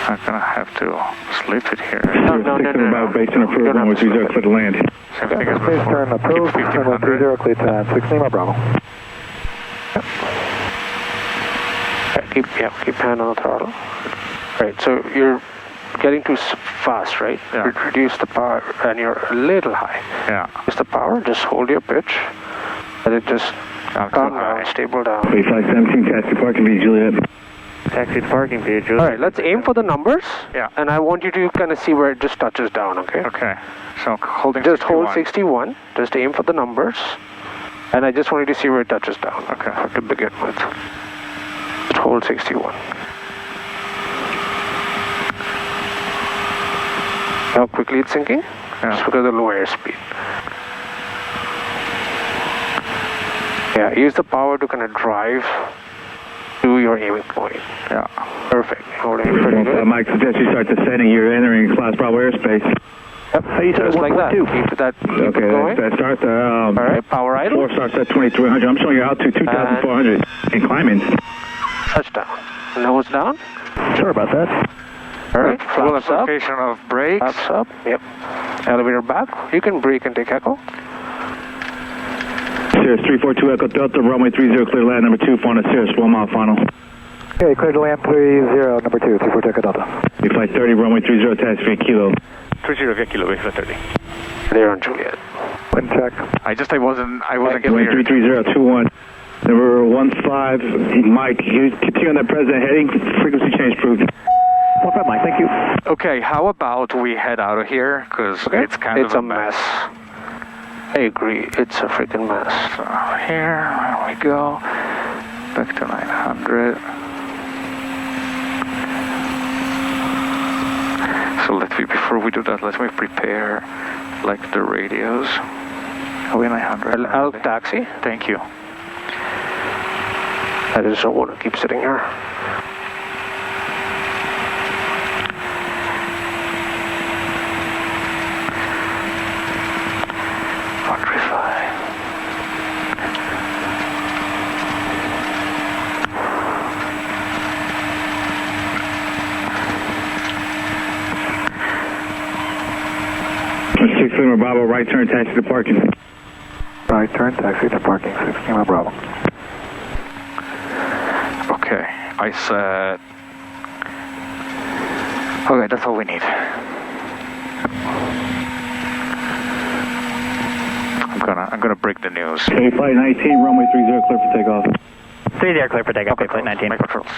I'm gonna have to slip it here. No. Base and approved, runway 30, clear to land. Same thing as Please before. turn approved, runway 30, clear to land, 16 Bravo. Keep hand on the throttle. Right, so you're getting too fast, right? Yeah. Reduce the power, and you're a little high. Yeah. Reduce the power, just hold your pitch, and it just calm down, stable down. Flight 17, taxi parking via Juliet. Taxi to parking via Juliet. All right, let's aim for the numbers. Yeah. And I want you to kind of see where it just touches down, okay? Okay. So holding. Just 61. hold 61. Just aim for the numbers, and I just want you to see where it touches down. Okay. To begin with. Just hold 61. How quickly it's sinking? Yeah. Just because of the low airspeed. Yeah, use the power to kind of drive to your aiming point. Yeah. Perfect. Holding pretty good. Mike, suggest you start descending. You're entering class Bravo airspace. Yep, just like that. Keep that. Keep it going. That starts at, All right, power idle. 4 starts at 2300. I'm showing you out to 2400 and climbing. Touchdown. Nose down. Sorry about that. All right, Full flaps up. application of brakes. Flaps up. Yep. Elevator back. You can brake and take echo. Cirrus 342 Echo Delta, runway 30 clear land, number 2, final Cirrus, 1 mile final. Okay, clear to land 30, number 2, 342 Echo Delta. Flight 30, runway 30, attached via Kilo. 30 via Kilo, via 30. There on Juliet. Wind check. I wasn't Runway clear. 33021. Number 15, Mike, you continue on that present heading, frequency change proved. 15, Mike, thank you. Okay, how about we head out of here? Because it's kind of a mess. I agree. It's a freaking mess. So here we go. Back to 900. So before we do that, let me prepare like the radios. Are we 900? I'll taxi. Thank you. I just don't want to keep sitting here. Lima Bravo, right turn, taxi to parking. Right turn, taxi to parking, 6 Lima Bravo. Okay, I said... Okay, that's all we need. I'm gonna break the news. Okay, flight 19, runway 30, clear for takeoff. 30 clear for takeoff, okay, flight 19. Make controls.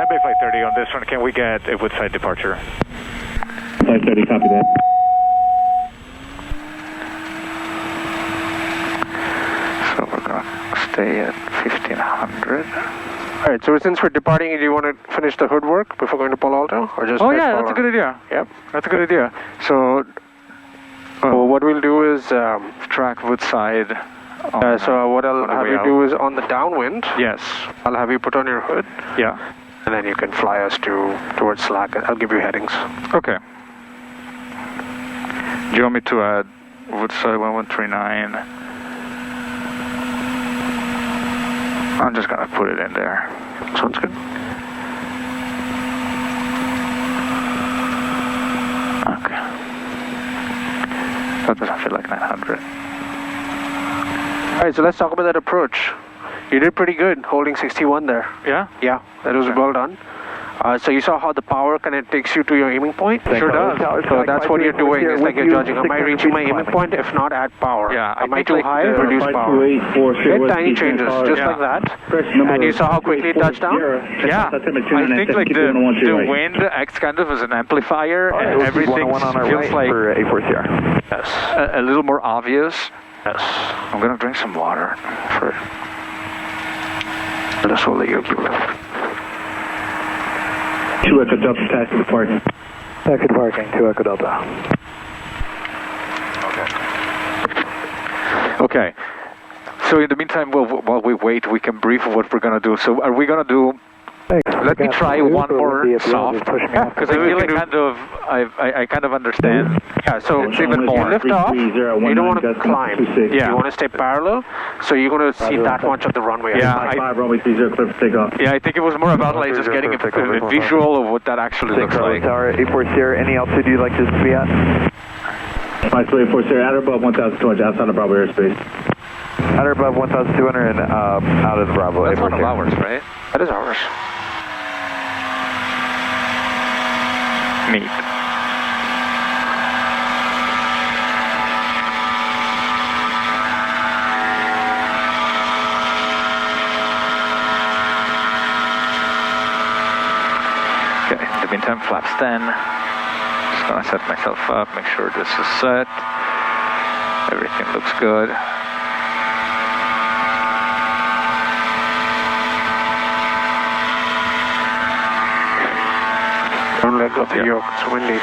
Bay flight 30 on this one, can we get a Woodside departure? Flight 30, copy that. So we're gonna stay at 1500. All right, so since we're departing, do you want to finish the hood work before going to Palo Alto? Or just oh yeah, that's a good idea. Yep. That's a good idea. So, what we'll do is... track Woodside. So what I'll have you do is on the downwind, yes, I'll have you put on your hood. Yeah. And then you can fly us towards Slack. I'll give you headings. Okay. Do you want me to add Woodside 1139? I'm just gonna put it in there. Sounds good. Okay. That doesn't feel like 900. All right, so let's talk about that approach. You did pretty good, holding 61 there. Yeah? Yeah, that was well done. So you saw how the power kind of takes you to your aiming point? Sure does. So that's what you're doing. It's like you're judging. Am I reaching my aiming point? If not, add power. Yeah. Am I too high? Reduce power. Get tiny changes, just like that. And you saw how quickly it touched down? Yeah. I think like the wind acts kind of as an amplifier, and everything feels like a little more obvious. Yes. I'm gonna drink some water for it. That's all that you keep left. 2 Echo Delta, taxi to parking. Taxi to parking, 2 Echo Delta. Okay. So in the meantime, while we wait, we can brief what we're gonna do. So are we gonna do? Let me try one more soft, because I feel like I kind of understand. Yeah, so even more. Lift off, you don't want to climb. Yeah. You want to stay parallel, so you're going to see that much of the runway. Yeah, runway 30, clear for takeoff. Yeah, I think it was more about like just getting a visual of what that actually looks like. Tower 84 Sierra, any altitude you'd like this to be at? My 84 Sierra, at or above 1,200, outside of Bravo airspace. At or above 1,200 and out of the Bravo. That's one of ours, right? That is ours. Neat. Okay, in the meantime, flaps 10. Just gonna set myself up, make sure this is set. Everything looks good. Don't let go of the yoke, it's windy.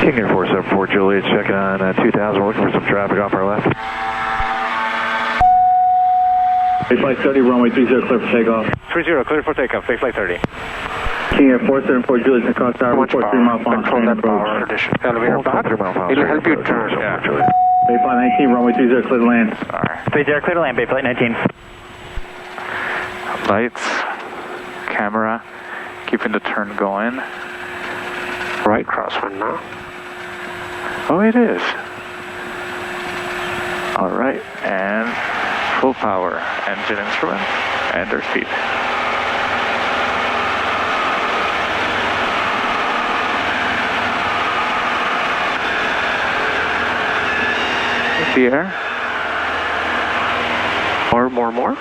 Senior 474 Juliet, checking on 2000, we're looking for some traffic off our left. Flight 30, runway 30, clear for takeoff. 30, clear for takeoff, flight 30. Senior 474 Juliet, across tower, report 3 mile final. Control that power addition. Elevator back, it'll help you turn. Yeah. Bayflight 19, runway 30, clear to land. Alright. 30, clear to land, Bayflight 19. Lights, camera, keeping the turn going. Right crosswind now. Oh, it is. Alright, and full power, engine instruments, and airspeed. Here. More.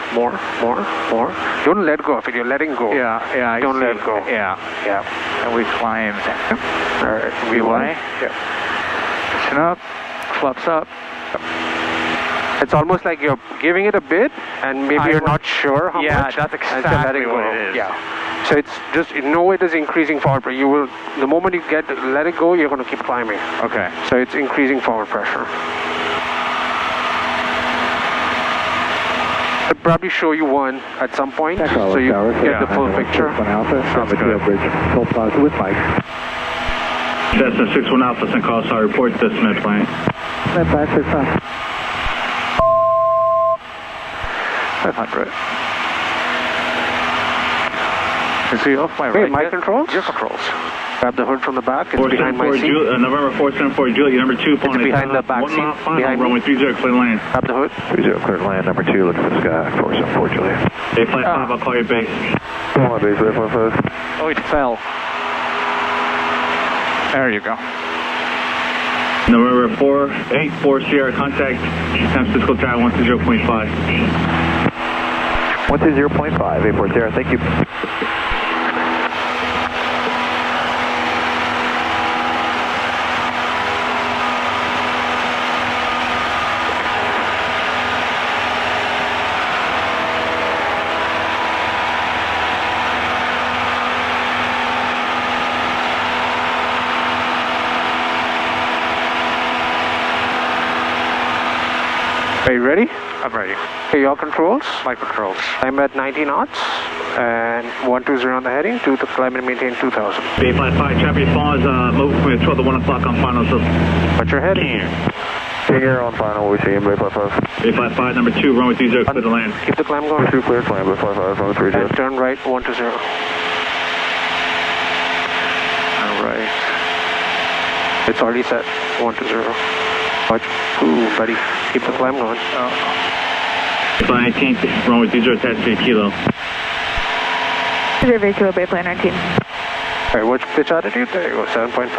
Don't let go of it, you're letting go. Yeah, Don't let go. Yeah. And we climbed. Alright, VY. Yeah. Listen up, flaps up. It's almost like you're giving it a bit, and maybe you're not sure how much. Yeah, that's exactly what it is. Yeah. So it's just, you know it is increasing forward, but you will, the moment you let it go, you're going to keep climbing. Okay. So it's increasing forward pressure. I'd probably show you one at some point, so you get the full picture. Sounds good. Full plaza with Mike. Cessna 61 Alpha, St. Carlos Tower, report to Smith plane. Smith back, 6 500. Is he off my right? Wait, my controls? Your controls. Grab the hood from the back, it's behind my seat. November 474 Juliet, number 2, It's behind the back 1 seat, mile final, behind runway me. 30, clear land. Grab the hood. 30 clear to land, number 2, looking for the sky, 474 Juliet. Flight 5, I'll call your base. Come on, base, 555. Oh, it fell. There you go. November 484 Sierra, contact San Francisco Tower 120.5. 120.5, 84 Sierra, thank you. Are you ready? I'm ready. Okay, your controls. My controls. I'm at 90 knots and 120 on the heading, to the climb and maintain 2000. Bayflight 5, traffic falls, move from 12 to 1 o'clock on final, so. What's your heading? Here on final, we see him, Bayflight 5. Bayflight 5, number 2, runway 30, clear to land. Keep the climb going. 2 clear, climb, Bayflight 5, runway 30. And turn right, 120. Alright. It's already set, 120. Watch. Ooh, buddy. Keep the climb going. Flight 19, runway 30, attached to a kilo. Reserve kilo Bayflight 19. Alright, watch pitch attitude, there you go, 7.5.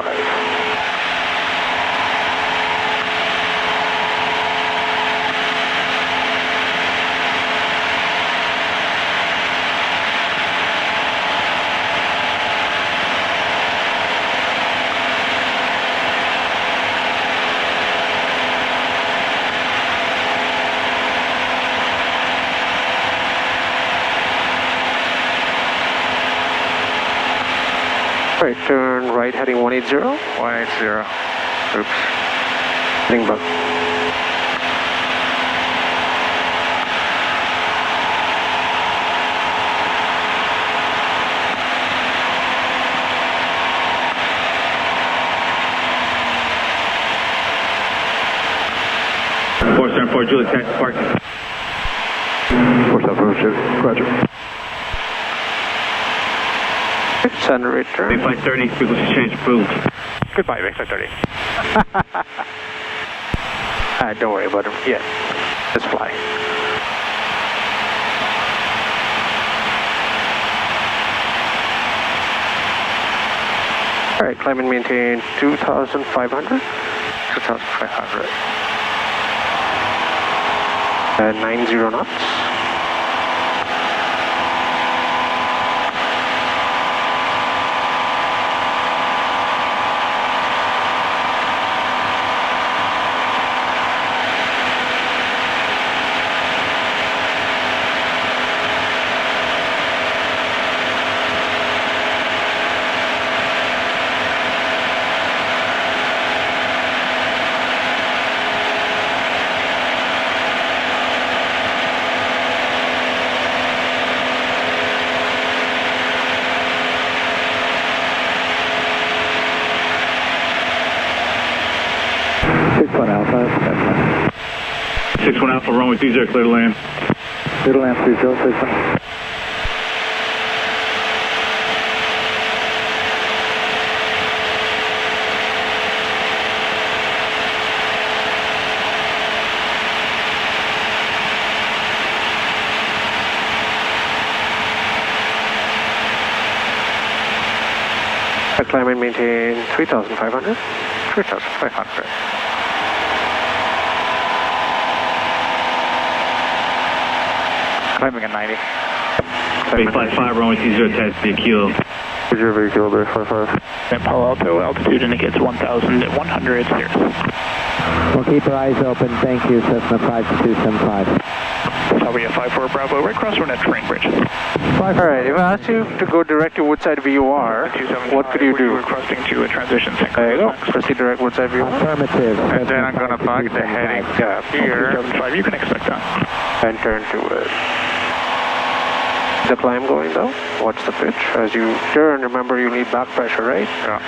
Alright, turn right heading 180. 180. Oops. Heading back. Four Julie, taxi park. 4742, roger. Center return. Flight 30, frequency change approved. Goodbye, Victor 30. Don't worry about him yet. Let's fly. Alright, climb and maintain 2,500. 2,500. 90 knots. Alpha, 61 Alpha, runway 30, clear to land. clear to land 30, 61. Climb and maintain 3,500. 3,500. Climbing at 90. Flight 5, runway 30, attached to a kilo. Reserve kilo Bay 55. And Palo Alto, altitude indicates 1,100 Sierra. We'll keep our eyes open. Thank you, Cessna 5275. Salvia 54 Bravo, right across from that train bridge. Alright, if I asked you to go direct to Woodside VOR, what could you do? We're crossing to a transition sync. There you go. Proceed direct Woodside VOR. Affirmative. And then I'm going to bug the heading up here. 275, you can expect that. And turn to it. The climb going though? Watch the pitch. As you turn, remember you need back pressure, right? Yeah.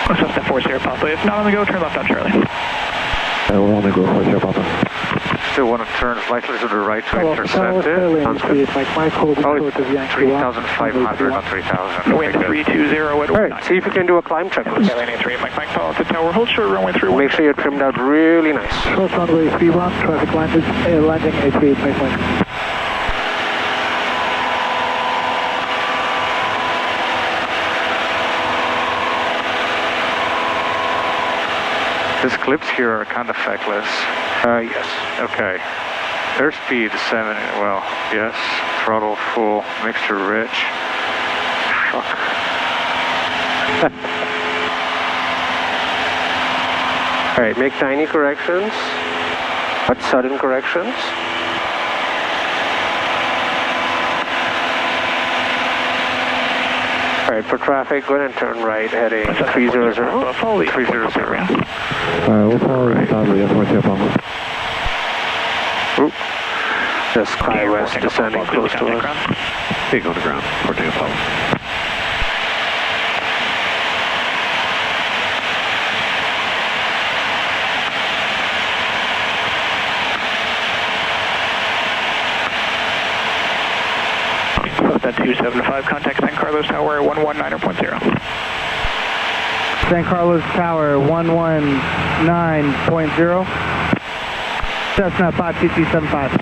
Cessna 4 Sierra Papa. If not on the go, turn left on Charlie. We'll only go for Sierra Papa. Still want to turn slightly to the right to intercept it. Sounds good. Oh, 3,500, not 3,000. Wind 320 at Alright, see if you can do a climb checklist. Kelly 3, Mike follow to tower. Hold short runway 31. Make sure you're trimmed out really nice. Short runway 31, traffic landing 88 Mike. These clips here are kind of feckless. Yes. Okay. Airspeed 7, well, yes. Throttle full, mixture rich. Fuck. Alright, make tiny corrections, but sudden corrections. Alright, for traffic, go ahead and turn right, heading 300. Follow the 300. We'll follow the Salvia 4 Sierra Papa. Oop. The Sky West descending close to us. Take on the ground, porting Apollo. That 275, contact San Carlos Tower 119.0. San Carlos Tower 119.0. Cessna 52275.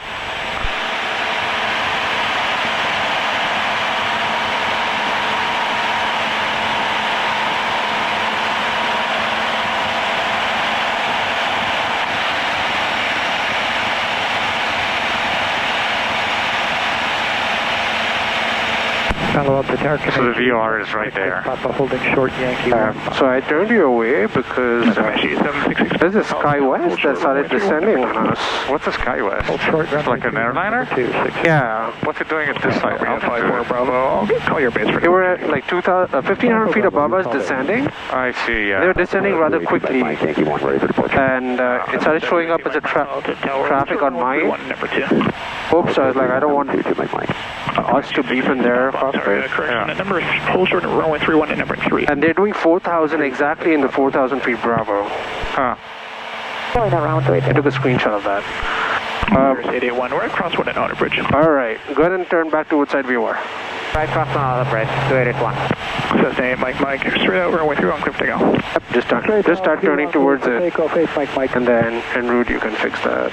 So the VR is right there. Papa holding short Yankee. So I turned you away because there's a SkyWest that started descending on us. What's a SkyWest? It's like an airliner? Yeah. What's it doing at this site? Bravo. Call your base for They were at like 1,500 feet above us descending. I see, yeah. They were descending rather quickly. And it started showing up as a traffic on mine. Oops, I was like, I don't want us to beep in their cockpit. Yeah. Number hold short runway 31 and number 3. And they're doing 4,000 exactly in the 4,000 feet Bravo. Huh. I took a screenshot of that. 881, we're at crosswind and outer bridge. Alright, go ahead and turn back to Woodside VOR. Right cross on outer bridge, 2881. Cessna 8, Mike, straight out runway 31, clear to go. Yep, just start turning towards it. Takeoff 8, Mike. And then en route you can fix that.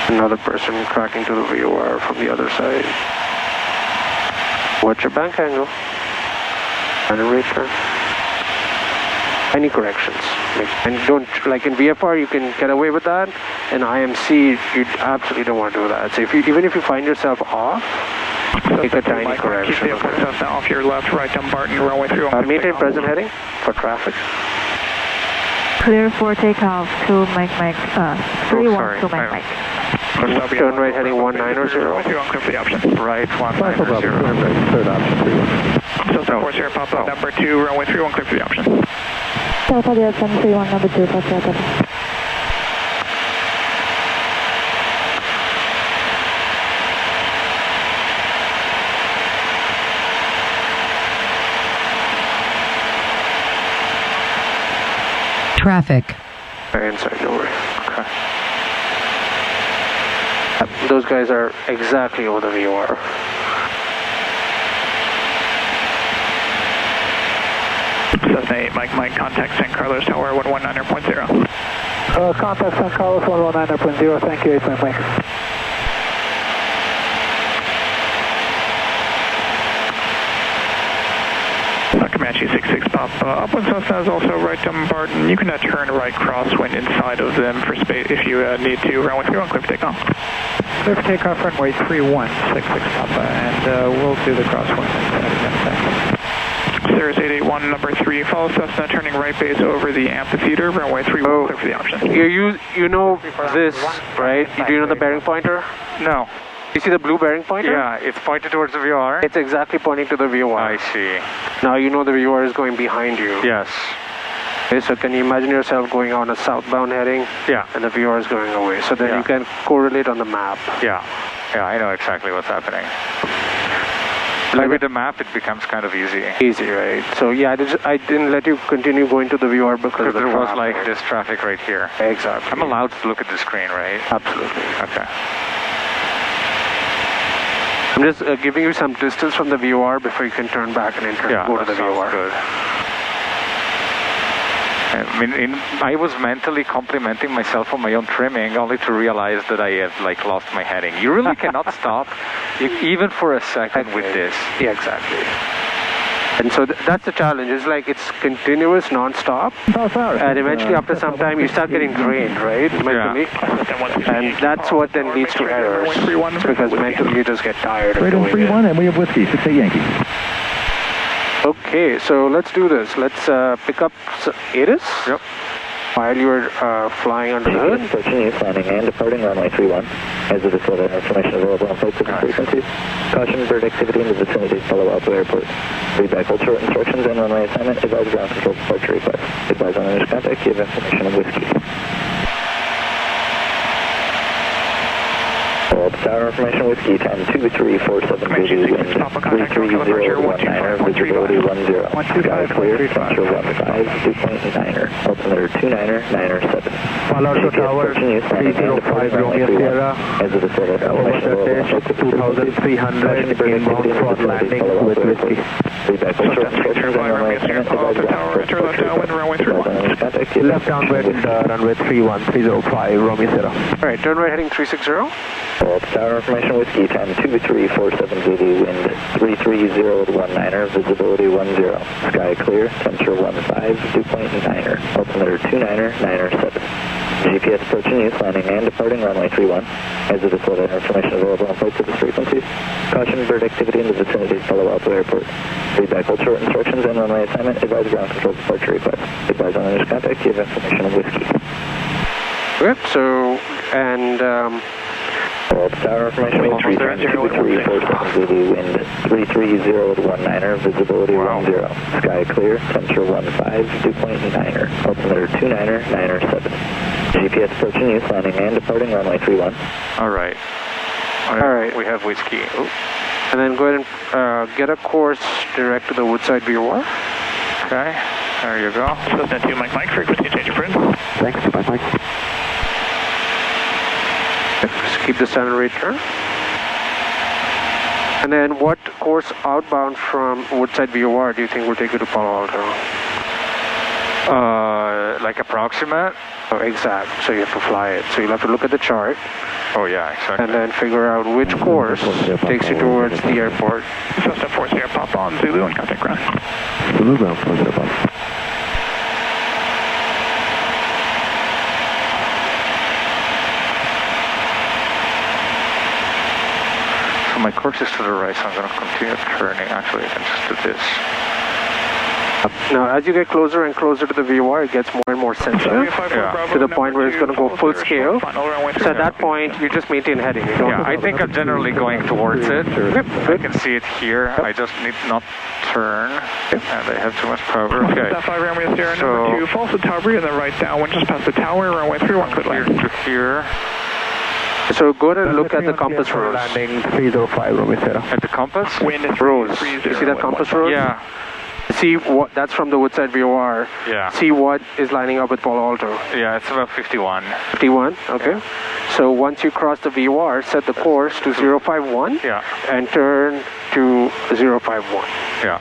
Another person cracking to the VOR from the other side. Watch your bank angle. And a rate turn. Any corrections. And don't, like in VFR you can get away with that. In IMC you absolutely don't want to do that. So even if you find yourself off, make a tiny correction. Keep the upper off your left, right, Dumbarton, runway 31. Maintain present heading for traffic. Clear for takeoff to Mike, 31 to Mike. Turn right heading 1900. Right, 190. Third option, 31. So 40 Papa, number 2, runway 31, clear for the option. Delta Delta 731, number 2, Papa. Traffic. Inside, don't worry. Okay. Those guys are exactly over the VOR. Cessna 8, Mike, contact San Carlos Tower 119.0. Contact San Carlos 119.0, thank you, 8 Mike. Comanche 66 Papa. Upwind Cessna is also right Dumbarton. You can turn right crosswind inside of them for space if you need to. Runway 31, clear for takeoff. Clear for takeoff, runway 3166 Papa, and we'll do the crosswind inside again, thanks. Cirrus 881, number 3, follow Cessna, turning right base over the amphitheater, runway 31, clear for the option. You know this, right? Do you know the bearing pointer? No. You see the blue bearing pointer? Yeah, it's pointed towards the VOR. It's exactly pointing to the VOR. I see. Now you know the VOR is going behind you. Yes. Okay, so can you imagine yourself going on a southbound heading? Yeah. And the VOR is going away. So then you can correlate on the map. Yeah. Yeah, I know exactly what's happening. Like with the map, it becomes kind of easy. Easy, right? So yeah, I didn't let you continue going to the VR because of the there was traffic. like this traffic right here. Exactly. I'm allowed to look at the screen, right? Absolutely. Okay. I'm just giving you some distance from the VOR before you can turn back and go to the VOR. Good. I mean, I was mentally complimenting myself on my own trimming, only to realize that I have like lost my heading. You really cannot stop, even for a second, with this. Yeah, exactly. And so that's the challenge. It's like it's continuous, non-stop, and eventually after some time you start getting drained, right, mentally, and that's what then leads to errors, because mentally you just get tired of doing it. 31, and we have whiskey, 68 Yankee. Okay, so let's do this. Let's pick up ATIS. Yep. While you're flying under the hood. Unfortunately, landing and departing runway 31. As of this level, information available on flight and frequencies. Caution bird activity in the vicinity. Follow up to airport. Feedback, hold short instructions and runway assignment. Advise ground control departure request. Advise on initial contact. Give information of whiskey. Alpha Tower information, Whiskey, time 2347 Zulu, wind 33019er, visibility 10. Sky clear, temperature 15, dew point 9er, altimeter 29097. Palo Alto Tower 305 Romeo Sierra, As of the set of over the dash 2300 inbound for landing with Whiskey. Feedback will short instructions and runway assignment. Alpha Tower, enter left downwind, runway 31. Left downwind, runway 31305 Romeo Sierra. Alright, turn right heading 360. Alpha Tower information, Whiskey, time 2347 Zulu, wind 33019er, visibility 10. Sky clear, temperature 15, dew point 9er, altimeter 29097. GPS approach in use, landing and departing runway 31. As of this weather information available on flight service frequencies. Caution bird activity in the vicinity of Palo Alto Airport. Feedback will short instructions and runway assignment. Advise ground control departure request. Advise on the contact. Give information of Whiskey. Yep, so, and, Alpha Tower information, Whiskey, 2347 Zulu, wind 33019er, visibility 10. Sky clear, temperature 15, dew point 9er, altimeter 29097. GPS approach in use, landing and departing runway 31. Alright. Alright. We have Whiskey. Oh. and then go ahead and get a course direct to the Woodside VOR. Okay, there you go. Cessna 2 Mike, frequency change approved. Thanks, 2 Mike. Just keep the standard rate turn. And then what course outbound from Woodside VOR do you think will take you to Palo Alto? Like approximate? Oh, exact. So you have to fly it. So you'll have to look at the chart. Oh yeah, exactly. And then figure out which course takes you towards the airport. Cessna 4 Sierra Papa on Zulu and contact ground. Zulu ground, 4 Sierra Papa. So my course is to the right, so I'm going to continue turning. Actually, I can just do this. Now, as you get closer and closer to the VOR, it gets more and more sensitive to the point where it's going to go full scale. So at that point, you just maintain heading. You don't Yeah, I think I'm generally going towards it. I can see it here. I just need not turn, and I have too much power. Okay. So, number 2, false to Tower in the right downwind, just past the tower, runway 31, clear land. To here. So go ahead and look at the compass rose. Landing 305, Romeo Sierra. At the compass? Wind is Rose. You see that compass rose? Yeah. See what, that's from the Woodside VOR. Yeah. See what is lining up with Palo Alto. Yeah, it's about 51. 51, okay. Yeah. So once you cross the VOR, set the course to 051 Yeah. and turn to 051. Yeah.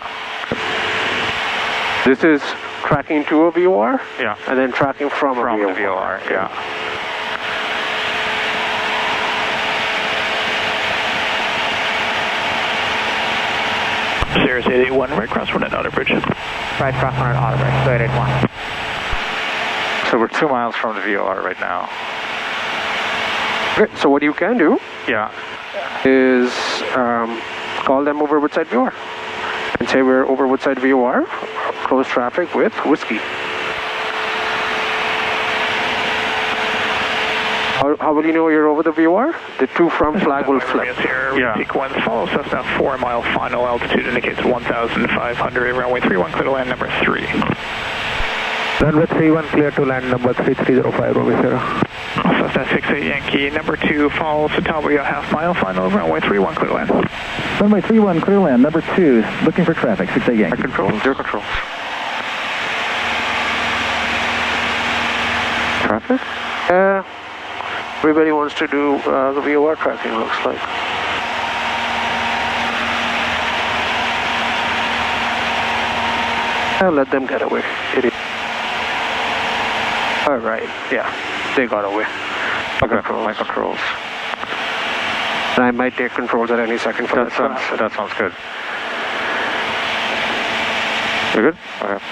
This is tracking to a VOR Yeah. and then tracking from a VOR. The VOR, yeah. Sirius 881, right crosswind at Outer Bridge. Right crosswind at Outer Bridge, 881. So we're 2 miles from the VOR right now. Okay, so what you can do Yeah. is call them over Woodside VOR and say we're over Woodside VOR, close traffic with Whiskey. How will you know you're over the VOR? The 2 from flag will flip. Yeah. Sequence follow Cessna 4 mile final altitude indicates 1,500, runway 31 clear to land number 3. Runway 31 clear to land number 3305, Romeo Sierra. Cessna 68 Yankee, number 2 follow Satavia half mile final runway 31 clear to land. Runway 31 clear to land, number 2 looking for traffic, 68 Yankee. Controls, zero controls. Traffic? Yeah. Everybody wants to do the VOR tracking, looks like. I'll let them get away. Idiot. All right, yeah, they got away. Okay, my controls. And I might take controls at any second for That sounds good. We're good? Okay.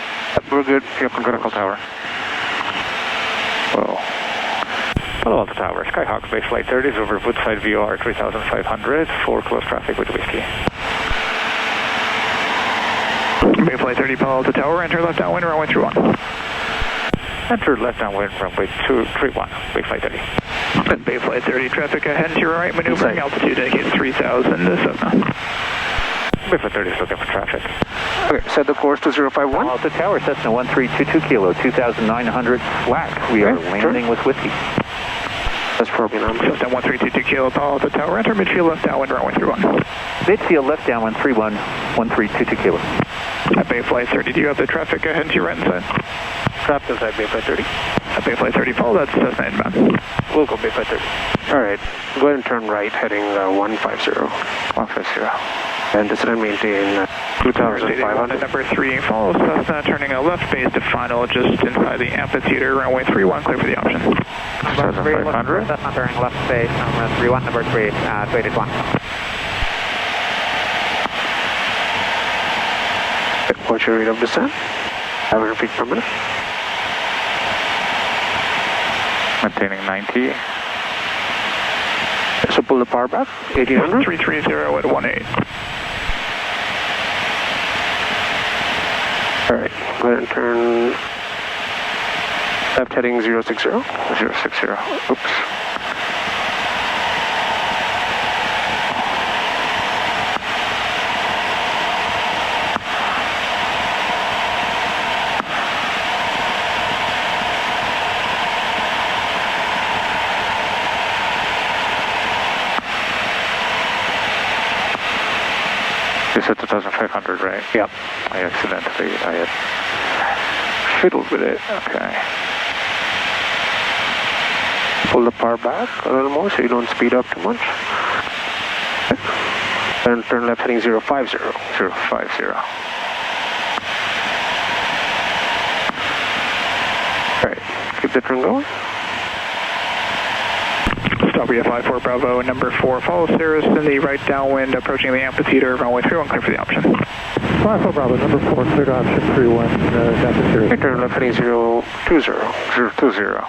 We're good. Yep, Critical tower. Whoa. Palo Alto Tower, Skyhawk, base flight 30 is over Woodside VOR 3500 for close traffic with Whiskey. Bay flight 30 Palo Alto Tower, enter left downwind, runway 31. Enter left downwind, runway 231, Bay flight 30. Bay flight 30, traffic ahead to your right, maneuvering altitude indicates 3,000 to Cessna. Bay flight 30 is looking for traffic. Okay, set the course to 051. Palo Alto Tower, Cessna 1322 kilo, 2,900 slack. We are landing with Whiskey. That's probably not. Cessna 1322 Kilo, Apollo to tower, enter midfield left downwind, runway 31. Midfield left downwind 31, 1322 Kilo. At Bay Flight 30, do you have the traffic ahead to your right hand side? Traffic inside Bay Flight 30. At Bay Flight 30, Paul, that's Cessna inbound. We'll go Bay Flight 30. All right, go ahead and turn right, heading 150. 150. And descend and maintain 2,500. Number 3, follow Cessna, turning a left base to final, just inside the amphitheater, runway 31, clear for the option. 2,500. Cessna turning left base, number 31, number 3, 281. What's your rate of descent? 500 feet per minute. Maintaining 90. So pull the power back, 1800. 330 at 18. All right, go ahead and turn left heading 060. 060. Oops. You said 2,500, right? Yep. I had fiddled with it. Okay. Pull the power back a little more so you don't speed up too much. And turn left heading 050. 050. All right, keep the turn going. Stop VFI 4 Bravo, number 4, follow Cirrus in the right downwind, approaching the amphitheater, runway 31, clear for the option. 54 Bravo, number 4, clear to option 31, Delta Cirrus. Turn left heading 020. 020.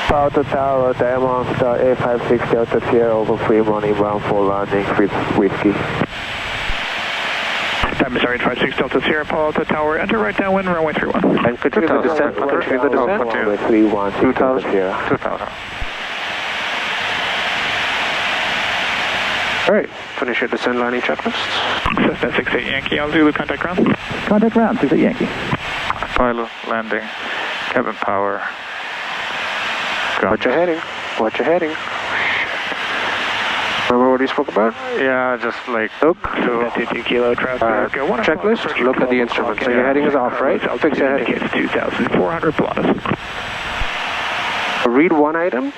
Power to tower, Diamond Star A56 Delta Sierra over Fremont, inbound for landing, Whiskey. Diamond Star 856 Delta Sierra, Apollo to tower, enter right downwind, runway 31. And continue the descent. Continue the descent. Runway 31, 2000. 2,000. All right, finish your descent landing checklist. Cessna 68 Yankee on Zulu, contact ground. Contact ground, 68 Yankee. Pilot, landing, cabin power. Watch your heading. Watch your heading. Remember what we spoke about? Yeah, just like Look. 2 Kilo traffic. Checklist, look at the instrument. So your heading is off, right? Fix your heading. Indicates 2,400 plus. Read one item,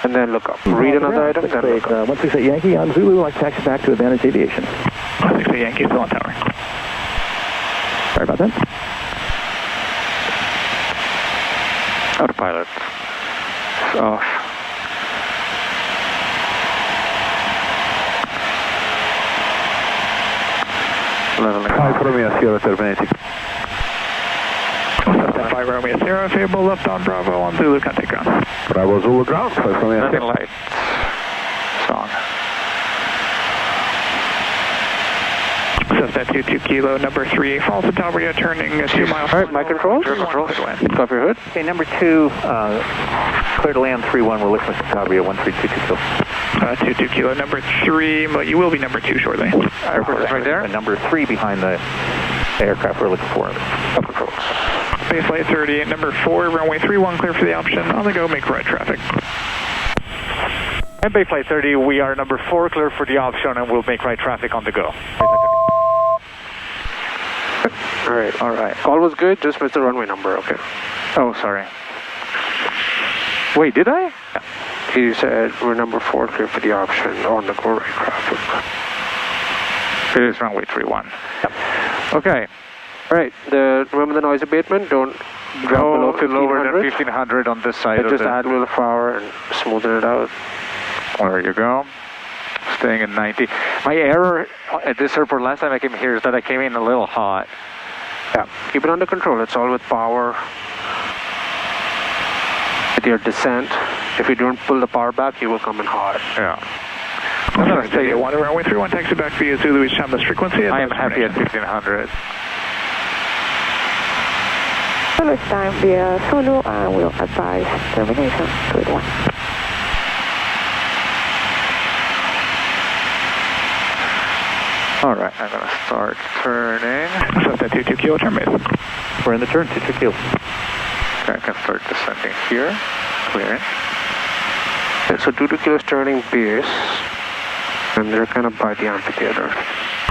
and then look up. Read another item, then look up. 168 Yankee on Zulu, like taxi back to Advantage Aviation. 68 Yankee still on tower. Sorry about that. autopilot. It's off. Leveling off. Romeo Sierra terminating. 5 Romeo Sierra, favorable left on Bravo on Zulu, contact ground. Bravo Zulu ground, 5 Romeo Nothing Sierra. light. Song. Cessna 22 Kilo, number 3, falls to Taubria, turning 2 miles. All right, my controls. Cover your hood. Okay, number 2, clear to land 3-1, we're looking for Taubria, 1322 Kilo. 22 Kilo, number 3, but you will be number 2 shortly. Airport is right there. Number 3 behind the aircraft we're looking for. Controls. Base flight 30, number 4, runway 31, clear for the option. On the go, make right traffic. And Bay Flight 30, we are number 4, clear for the option, and we'll make right traffic on the go. All right. All was good, just missed the runway number, okay. Oh, sorry. Wait, did I? He said we're number 4, clear for the option, on the go right traffic. It is runway 31. Yep. Okay. All right, remember the noise abatement? Don't drop below 1500. Lower than 1500 on this side. Just add a little power and smoothen it out. There you go. Staying at 90. My error at this airport last time I came here is that I came in a little hot. Yeah, keep it under control. It's all with power. With your descent, if you don't pull the power back, you will come in hot. Yeah. I'm going to stay at 1 runway 31, taxi back via Zulu, each time this frequency. I am happy at 1500. Service time via Zulu, and we'll advise termination to 1. All right, I'm going to start turning. Cessna 22 Kilo, turn base. We're in the turn, 22 Kilo. Okay, I can start descending here. Clearing. So 22 kilos turning base, and they're kind of by the amphitheater.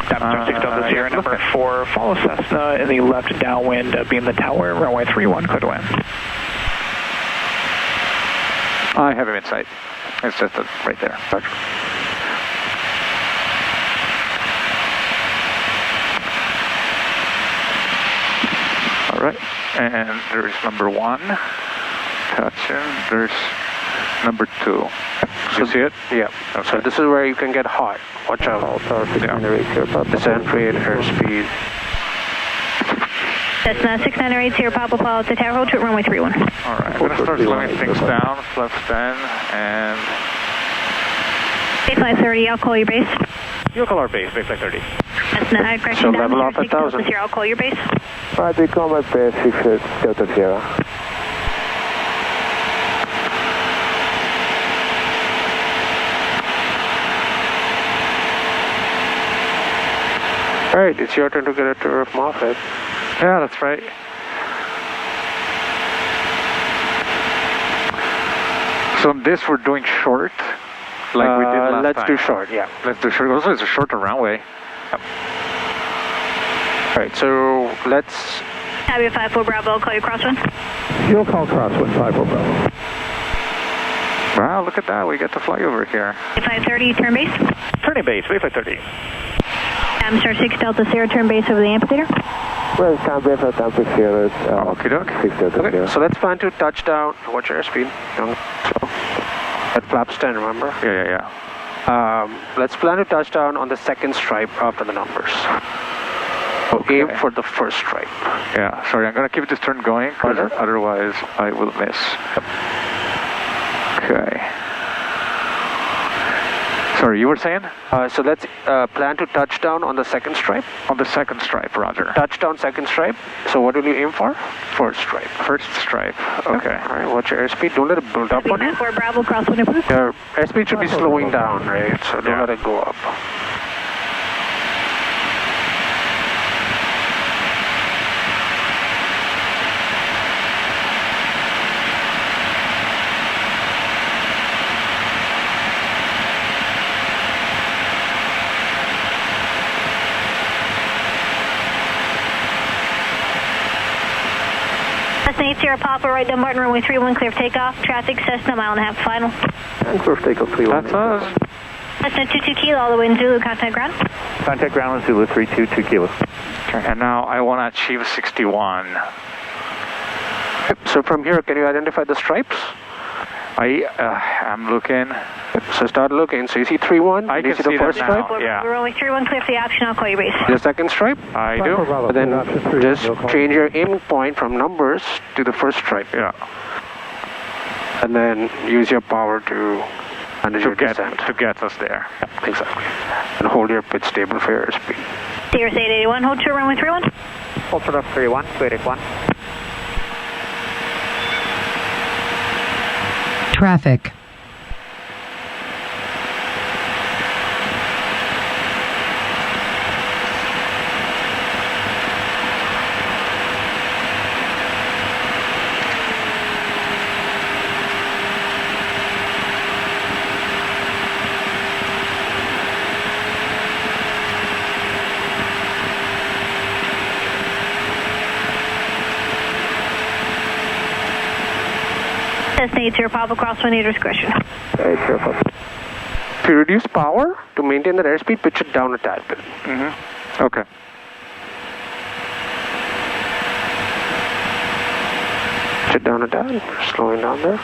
Star 6 Delta Sierra, number 4, follow Cessna in the left downwind, beam the tower, runway 31, clear to land. I have him in sight. It's just right there. Roger. All right, and there's number 1. Touching. There's number 2. You see it? Yeah. Okay. So this is where you can get hot. Watch out. Descent rate, airspeed. Cessna 6980 Papa Pilot to tower, hold short runway 31. All right, I'm going to start slowing things down, flaps 10, and... Bayfly 30, I'll call your base. You'll call our base, Bayfly 30. Cessna, correction So down, level off at 1,000. Sierra, I'll call your base. Right, we call my base 6 Delta Sierra. All right, it's your turn to get a tour of Moffett. Yeah, that's right. So on this we're doing short, like we did last time. Let's do short, yeah. Let's do short. Also, it's a shorter runway. Yep. All right, so let's... Tabby 54 Bravo, I'll call you crosswind. You'll call crosswind 54 Bravo. Wow, look at that. We get to fly over here. 530, turn base. Turning base, Bayfly 30. Star 6 Delta Sierra, turn base over the amphitheater. Well, time base at Delta Sierra. Okie doke. 6 Delta Okay, Sierra. so let's plan to touch down. Watch your airspeed. Young, slow. At flaps 10, remember? Yeah. Let's plan to touch down on the second stripe after the numbers. So aim for the first stripe. Yeah, sorry, I'm going to keep this turn going, because otherwise I will miss. Okay. Sorry, you were saying? So let's plan to touch down on the second stripe. On the second stripe, roger. Touchdown, second stripe. So what will you aim for? First stripe. First stripe, okay. All right, watch your airspeed. Don't let it build up on you. 54 Bravo, crosswind approved. Your airspeed should be slowing down, right? So don't let it go up. Cessna 80 Papa, right down Martin, runway 31, clear for takeoff. Traffic, Cessna, mile and a half final. And clear for takeoff 31. That's us. Cessna 22 Kilo, all the way in Zulu, contact ground. Contact ground on Zulu 322 Kilo. Okay, and now I want to achieve 61. So from here, can you identify the stripes? I'm looking. So start looking. So you see 3-1? I you can see the see first that now. stripe? Yeah. Runway 31, clear for the option, I'll call your base. The second stripe? I do. But then just change your aiming point from numbers to the first stripe. Yeah. And then use your power to manage your descent. To get us there. Yeah, exactly. And hold your pitch stable for your airspeed. Cirrus 881, hold short runway 31. Hold short of 31, clear at 1. Traffic. Cessna 80 Papa, crosswind, your discretion. Very careful. If you reduce power to maintain that airspeed, pitch it down a tad bit. Okay. Pitch it down a tad. Slowing down there.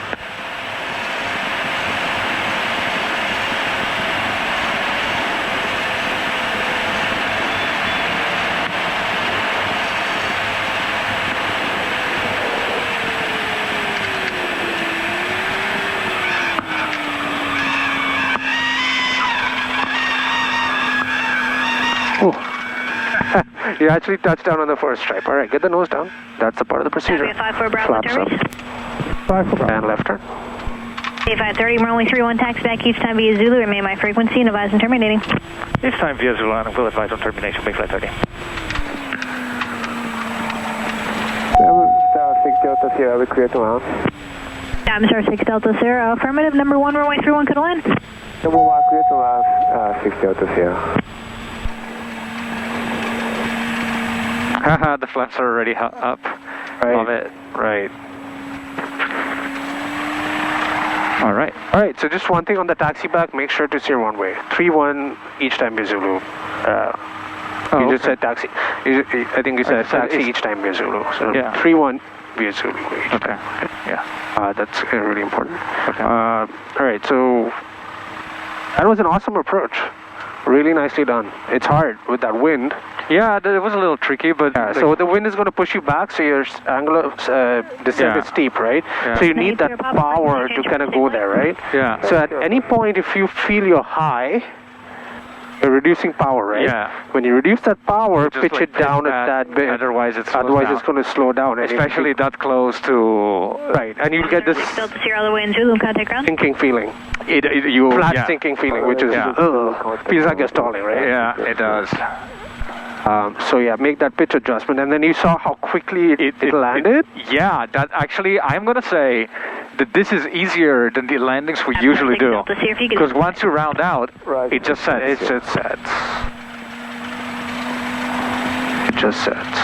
You actually touched down on the first stripe. All right, get the nose down. That's a part of the procedure. 54 Bravo, Flaps up. And left turn. 530, runway 31, taxi back, each time via Zulu, remain my frequency, and advise on terminating. This time via Zulu, and we'll advise on termination, Bayfly 30. Star 6 Delta Sierra, we clear to land. Star 6 Delta Sierra, affirmative, number 1, runway 31, could land. Number 1, clear to left, 6 Delta Sierra. Haha, the flaps are already up. Right. Love it. Right. All right. All right, so just one thing on the taxi back, make sure to steer one way. 3-1 each time be Zulu. You just said taxi. I think you said taxi each time be Zulu. So yeah. 3-1 be a Zulu. Okay. Yeah. That's really important. Okay. All right, so that was an awesome approach. Really nicely done. It's hard with that wind. Yeah, it was a little tricky, but... Yeah, so the wind is going to push you back, so your angle of descent is steep, right? Yeah. So you need that power to kind of go there, right? Yeah. So at any point, if you feel you're high, you're reducing power, right? Yeah. When you reduce that power, Just pitch like it down at that bit. Otherwise, it's going to slow down. Especially that close to... Right, and you'll get this Delta Sierra all the way in Zulu, contact ground. sinking feeling. Flat sinking feeling, which is, feels like you're stalling, right? Yeah, it does. So yeah, make that pitch adjustment, and then you saw how quickly it landed? Yeah, that actually, I'm going to say that this is easier than the landings we usually do. Because once you round out, it just sets. It just sets. It just sets.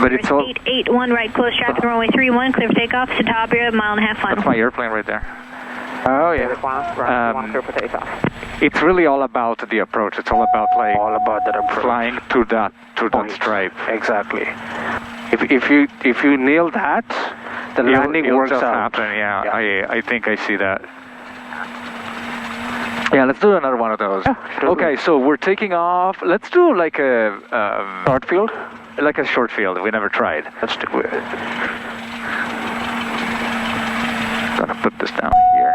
But it's all... 881 right, close traffic, runway 31, clear for takeoff, Satabria, 1.5 miles final. That's my airplane right there. Oh yeah. It's really all about the approach. It's all about that approach. Flying to that stripe. Exactly. If you nail that, the landing works out. Happen. Yeah, I think I see that. Yeah, let's do another one of those. Yeah, okay, so we're taking off. Let's do like a short field. Like a short field. We never tried. Let's do it. Gonna put this down here.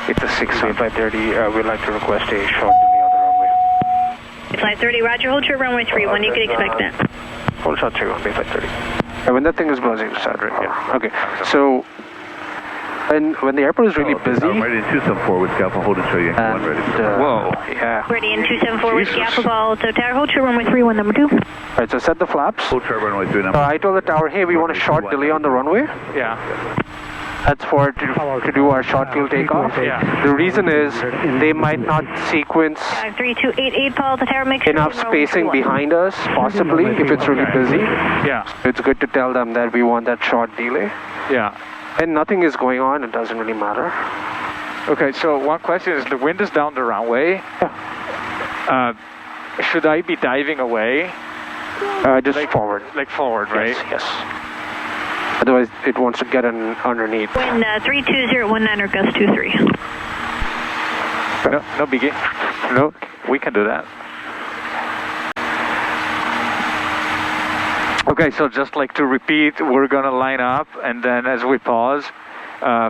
It's a 530. We'd like to request a short delay on the runway. Flight 30, roger, hold short runway 31, you can expect that. Hold short 31, Bay 530. And when that thing is buzzing, start right here. Okay, so when the airport is really busy... I'm ready in 274 with Alpha, hold and show you. And, ready. Whoa. Yeah. Ready in 274 with Alpha, Ball, so tower, hold short runway 31, number 2. Alright, so set the flaps. Hold short runway 3, number I told the tower, hey, we want a short delay on the runway. Yeah. That's to do our short field takeoff. Yeah. The reason is they might not sequence 3288 Paul, the tower, make sure enough spacing behind us, possibly, if it's really busy. Yeah. It's good to tell them that we want that short delay. Yeah. And nothing is going on, it doesn't really matter. Okay, so one question is, the wind is down the runway. Yeah. Should I be diving away? Just forward. Like forward, right? Yes. Otherwise, it wants to get underneath. Wind 32019 or gust 23. No biggie. No, we can do that. Okay, so just like to repeat, we're gonna line up, and then as we pause,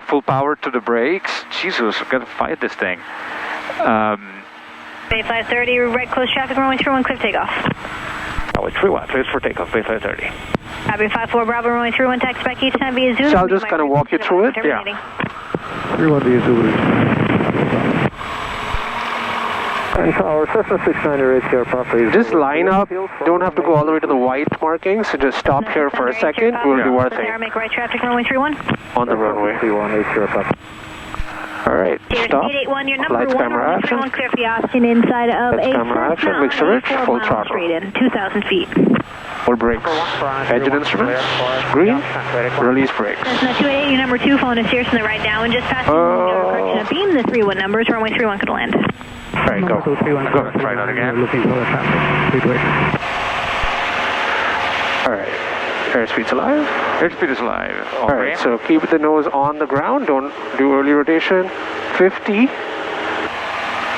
full power to the brakes. Jesus, we've got to fight this thing. Bay 530, right close traffic, runway 31, clear takeoff. Oh, it's 31, clear for takeoff, Bay 530. Copy 54 Bravo, runway 31, taxi back each time via Zulu. So I'll just kind of walk you through it? Yeah. 31 via Zulu. And our Cessna 690 ATR property. Just line up, don't have to go all the way to the white markings, so just stop here for a second, we'll do our thing. Make right traffic, runway 31. On the runway. 31 ATR property. Alright, stop. 881, your number Lights, 1, camera, runway action. 31, clear for the option inside of Lights, camera, action. Mixture rich, full throttle. Straight in, 2,000 feet. Full brakes. Engine instruments. Green. Release brakes. Cessna 288, your number 2, phone is here from the right now, and just passing correction of beam, the 31 numbers, runway 31 could land. Alright, go. Go, try that again. Looking for the traffic. Alright. Airspeed's alive. Airspeed is live. Alright, so keep the nose on the ground. Don't do early rotation. 50.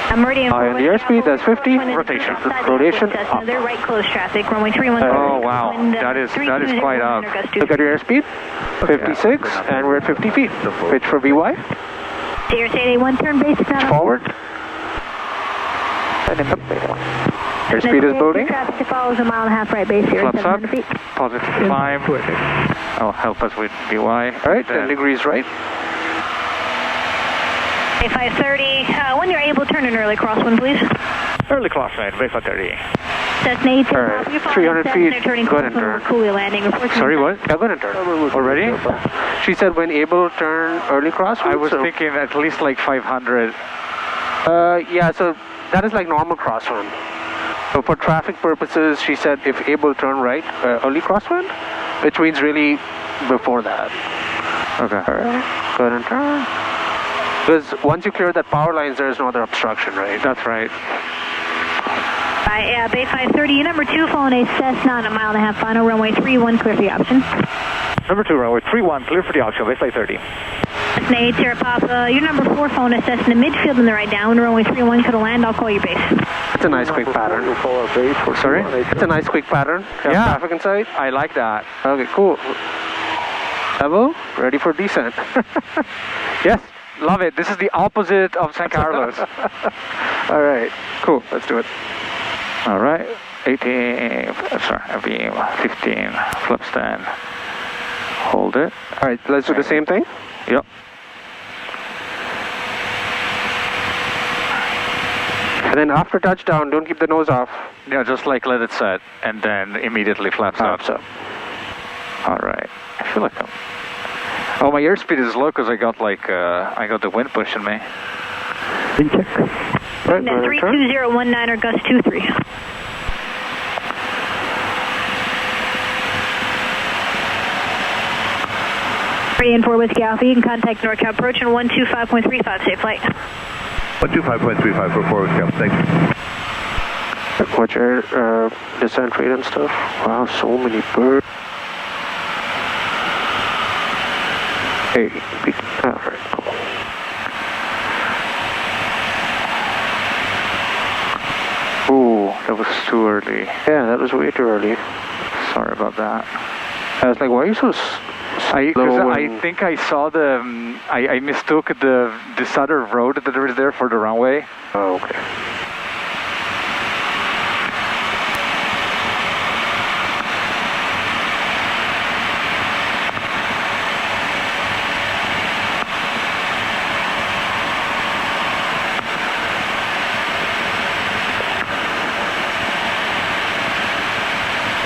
I'm ready in On the airspeed, that's 50. Rotation. Rotation up. They're right close traffic, runway 31. Oh, wow. That is quite up. Look at your airspeed. 56, and we're at 50 feet. Pitch for VY. Sierra 881, turn basic now. Forward. Airspeed is building. Traffic follows a 1.5 miles right base here. Flaps up. 700 feet. Positive climb. Oh, help us with VY. Alright, 10 degrees right. A 530, when you're able, turn an early crosswind, please. Early crosswind, Bay 30. Cessna 8, Alright, 300 feet, go ahead and turn. landing. Sorry, what? Yeah, go ahead and turn. Already? She said when able, turn early crosswind. I was thinking at least like 500. Yeah, so that is like normal crosswind. So for traffic purposes, she said if able, turn right, early crosswind, which means really before that. Okay. Alright, go ahead and turn. Because once you clear that power lines, there is no other obstruction, right? That's right. Bay 530, number 2, phone a Cessna on a 1.5 miles, final runway 31, clear for the option. Number 2, runway 31, clear for the option, Bay 530. Cessna 8, Sierra Papa, your number 4, phone a Cessna midfield in the right down, runway 31, could land, I'll call your base. It's a nice quick pattern. Sorry? It's a nice quick pattern. Yeah. Traffic in sight. I like that. Okay, cool. Level, ready for descent. Yes, love it. This is the opposite of San Carlos. All right, cool. Let's do it. All right, 18, sorry, 15, flip stand. Hold it. All right, let's do the same thing. Yep. And then after touchdown, don't keep the nose off. Yeah, just like let it set, and then immediately flaps up. All right. I feel like I'm... Oh, my airspeed is low because I got like I got the wind pushing me. Wind check. Right, 32019 or gust 23. Ready in 4 Whiskey Alpha, you can contact NorCal approach on 125.35, safe flight. 125.35 for 4 Whiskey Alpha, thanks. Watch your descent rate and stuff. Wow, so many birds. Hey, alright, cool. Ooh, that was too early. Yeah, that was way too early. Sorry about that. I was like, why are you so slow? I think I saw the... I mistook this other road that there is there for the runway. Oh, okay.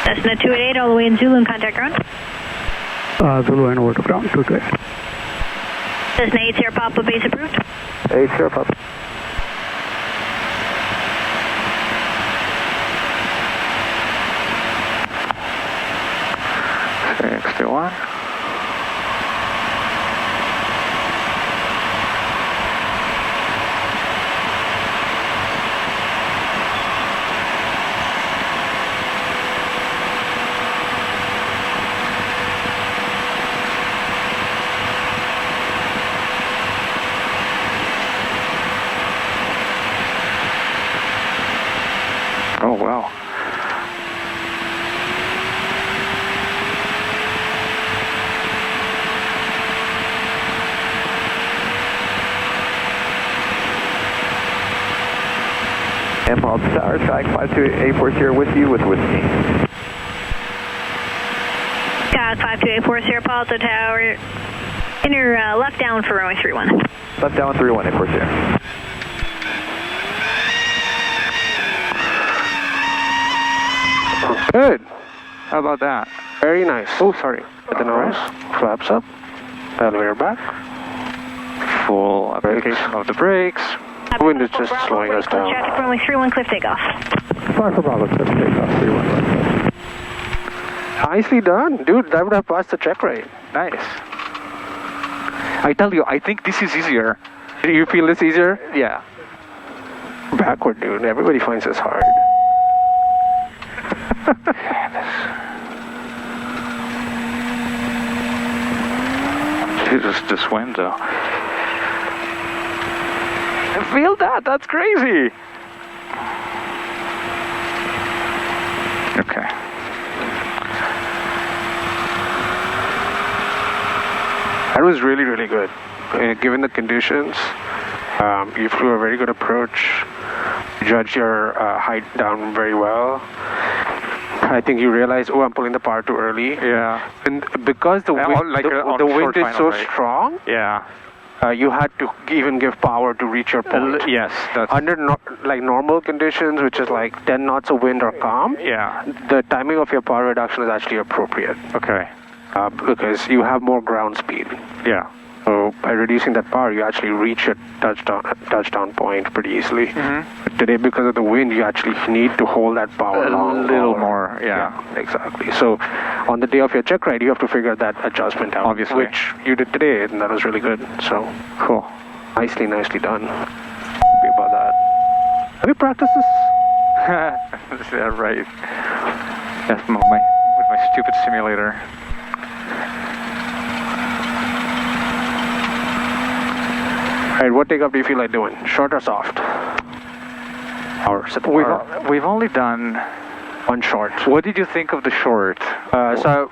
Cessna 288 all the way in Zulu and contact ground. Zulu and over to ground, 228. Cessna 8 Sierra Papa, base approved. 8 Sierra Papa. XT1. Oh, wow. Impulse Tower, tracking 52840 with you with whiskey. Got 5284 Sierra Papa Tower. Enter left down for runway 31. Left down 31, 840. Good. How about that? Very nice. Oh, sorry. At the nose, flaps up, elevator back. Full application of the brakes. The wind is just slowing us down. Traffic runway 31, cliff takeoff. Far from Bravo, cliff takeoff, 31 right. Nicely done. Dude, that would have passed the check rate. Nice. I tell you, I think this is easier. Do you feel this easier? Yeah. Backward, dude. Everybody finds this hard. Jesus, this wind though. I feel that, that's crazy. Okay. That was really, really good. Given the conditions, you flew a very good approach. Judged your height down very well. I think you realized, oh, I'm pulling the power too early. Yeah. And because the wind, like the wind is so strong, yeah. you had to even give power to reach your point. Yes, that's... Under normal conditions, which is like 10 knots of wind or calm, Yeah. the timing of your power reduction is actually appropriate. Okay. Because you have more ground speed. Yeah. So by reducing that power, you actually reach your touchdown point pretty easily. But today, because of the wind, you actually need to hold that power A little more, yeah. Exactly. So on the day of your check ride, you have to figure that adjustment out. Obviously. Which you did today, and that was really good. So Cool. nicely done. Happy about that. Have you practiced this? Yeah, right. Yes, with my stupid simulator. All right, what takeoff do you feel like doing? Short or soft? Or We've only done one short. What did you think of the short? So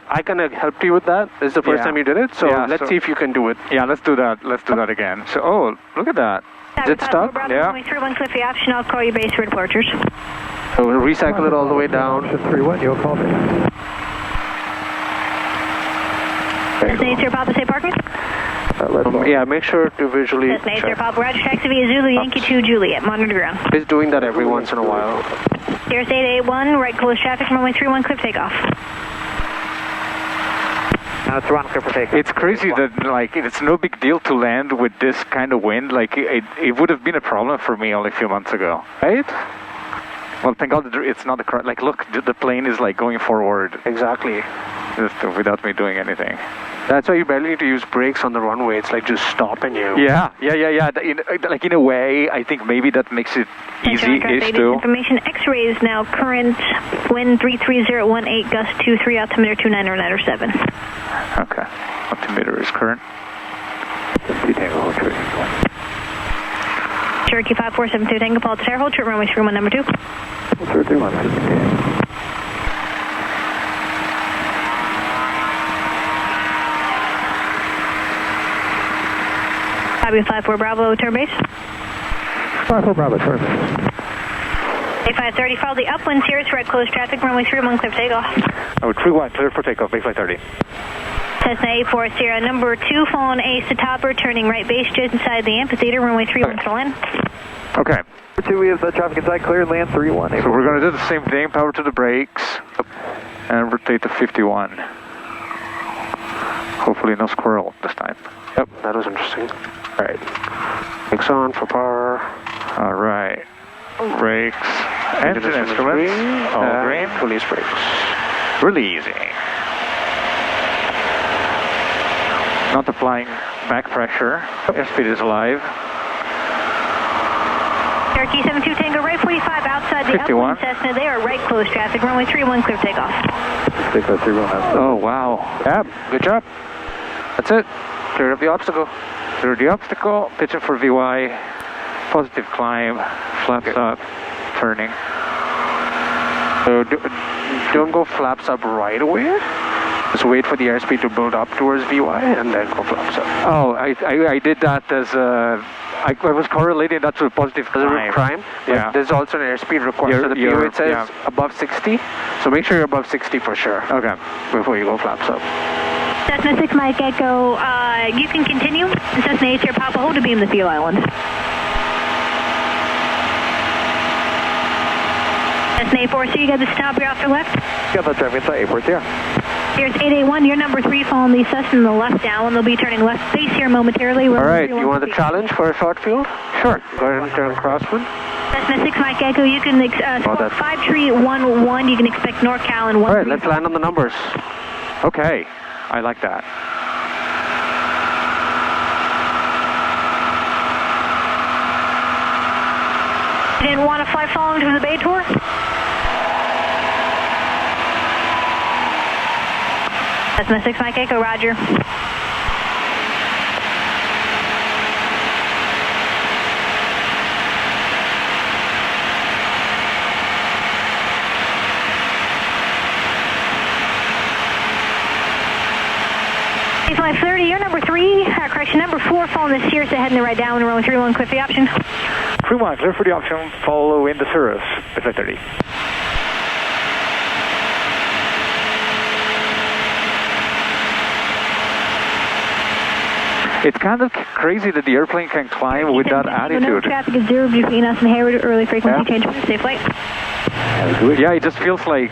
I can help you with that. This is the first time you did it, so let's see if you can do it. Yeah, let's do that. Let's do that again. So, oh, look at that. Is it stuck? Yeah. 31 Cliffy option, I'll call you base for departures. So we'll recycle it all the way down. 31, you'll call me. Cessna Papa, say parking? Yeah, make sure to visually Cessna Papa, Roger, taxi via Zulu, Yankee 2, Juliet, monitor ground. He's doing that every once in a while. Cirrus 881, right close traffic, runway 31, cliff takeoff. It's one clear for takeoff. It's crazy that, like, it's no big deal to land with this kind of wind. Like, it would have been a problem for me only a few months ago. Right? Well, thank God it's not the correct... Like, look, the plane is, like, going forward. Exactly. Just without me doing anything. That's why you barely need to use brakes on the runway. It's like just stopping you. Yeah. Like, in a way, I think maybe that makes it easy-ish, too. Information, X-ray is now current, wind 33018, gust 23, altimeter 29097. Okay. Altimeter is current. Cherokee 5472 Tango, Paul Terre, hold short runway 31, number 2. 31, Fabio 54 Bravo, turn base. 54 Bravo, turn base. A530, follow the upwind, Cirrus, right close traffic, runway 31, clear for takeoff. Oh, 31, clear for takeoff, base 530. Cessna 840, number 2, following Ace to topper, turning right base just inside the amphitheater, runway 31, full in. Okay. 2, we have the traffic inside, clear, land 31. So we're going to do the same thing, power to the brakes, and rotate to 51. Hopefully no squirrel this time. Yep, that was interesting. All right. Brakes on for power. All right. Brakes. Engine instruments. All green. Police brakes. Really easy. Not applying back pressure. Airspeed is alive. Cherokee 72 Tango, right 45 outside the 51. upwind Cessna. They are right close traffic, runway 31, clear takeoff. Takeoff 31. Oh, wow. Yep, good job. That's it. Cleared up the obstacle. Through the obstacle, pitching for VY, positive climb, flaps up, turning. So don't go flaps up right away. Just wait for the airspeed to build up towards VY and then go flaps up. Oh, I did that as a... I was correlating that to a positive climb. Yeah. There's also an airspeed required. So the PO it says above 60. So make sure you're above 60 for sure. Okay. Before you go flaps up. Cessna 6 Mike Echo, you can continue. Cessna 8 Papa, hold to beam the Seal Island. Cessna 840, so you got the stop, you're off to left? Got the traffic inside, 840, yeah. Here's 881, you're number 3 following the Cessna the left down. They'll be turning left base here momentarily. All right, you want the challenge for a short field? Sure. Go ahead and turn crosswind. Cessna 6 Mike Echo, you can expect 5311, you can expect NorCal and 1. All right, let's land on the numbers. Okay, I like that. You didn't want to fly following to the Bay Tour? Cessna 6 Mike Echo, roger. A530, you're number 3, correction, number 4, following the Cirrus ahead and the right down, runway 31, cliff the option. 31, clear for the option, follow in the Cirrus, A530. It's kind of crazy that the airplane can climb with that attitude. Traffic is 0 between us and Hayward. Early frequency change. Safe flight. Yeah, it just feels like,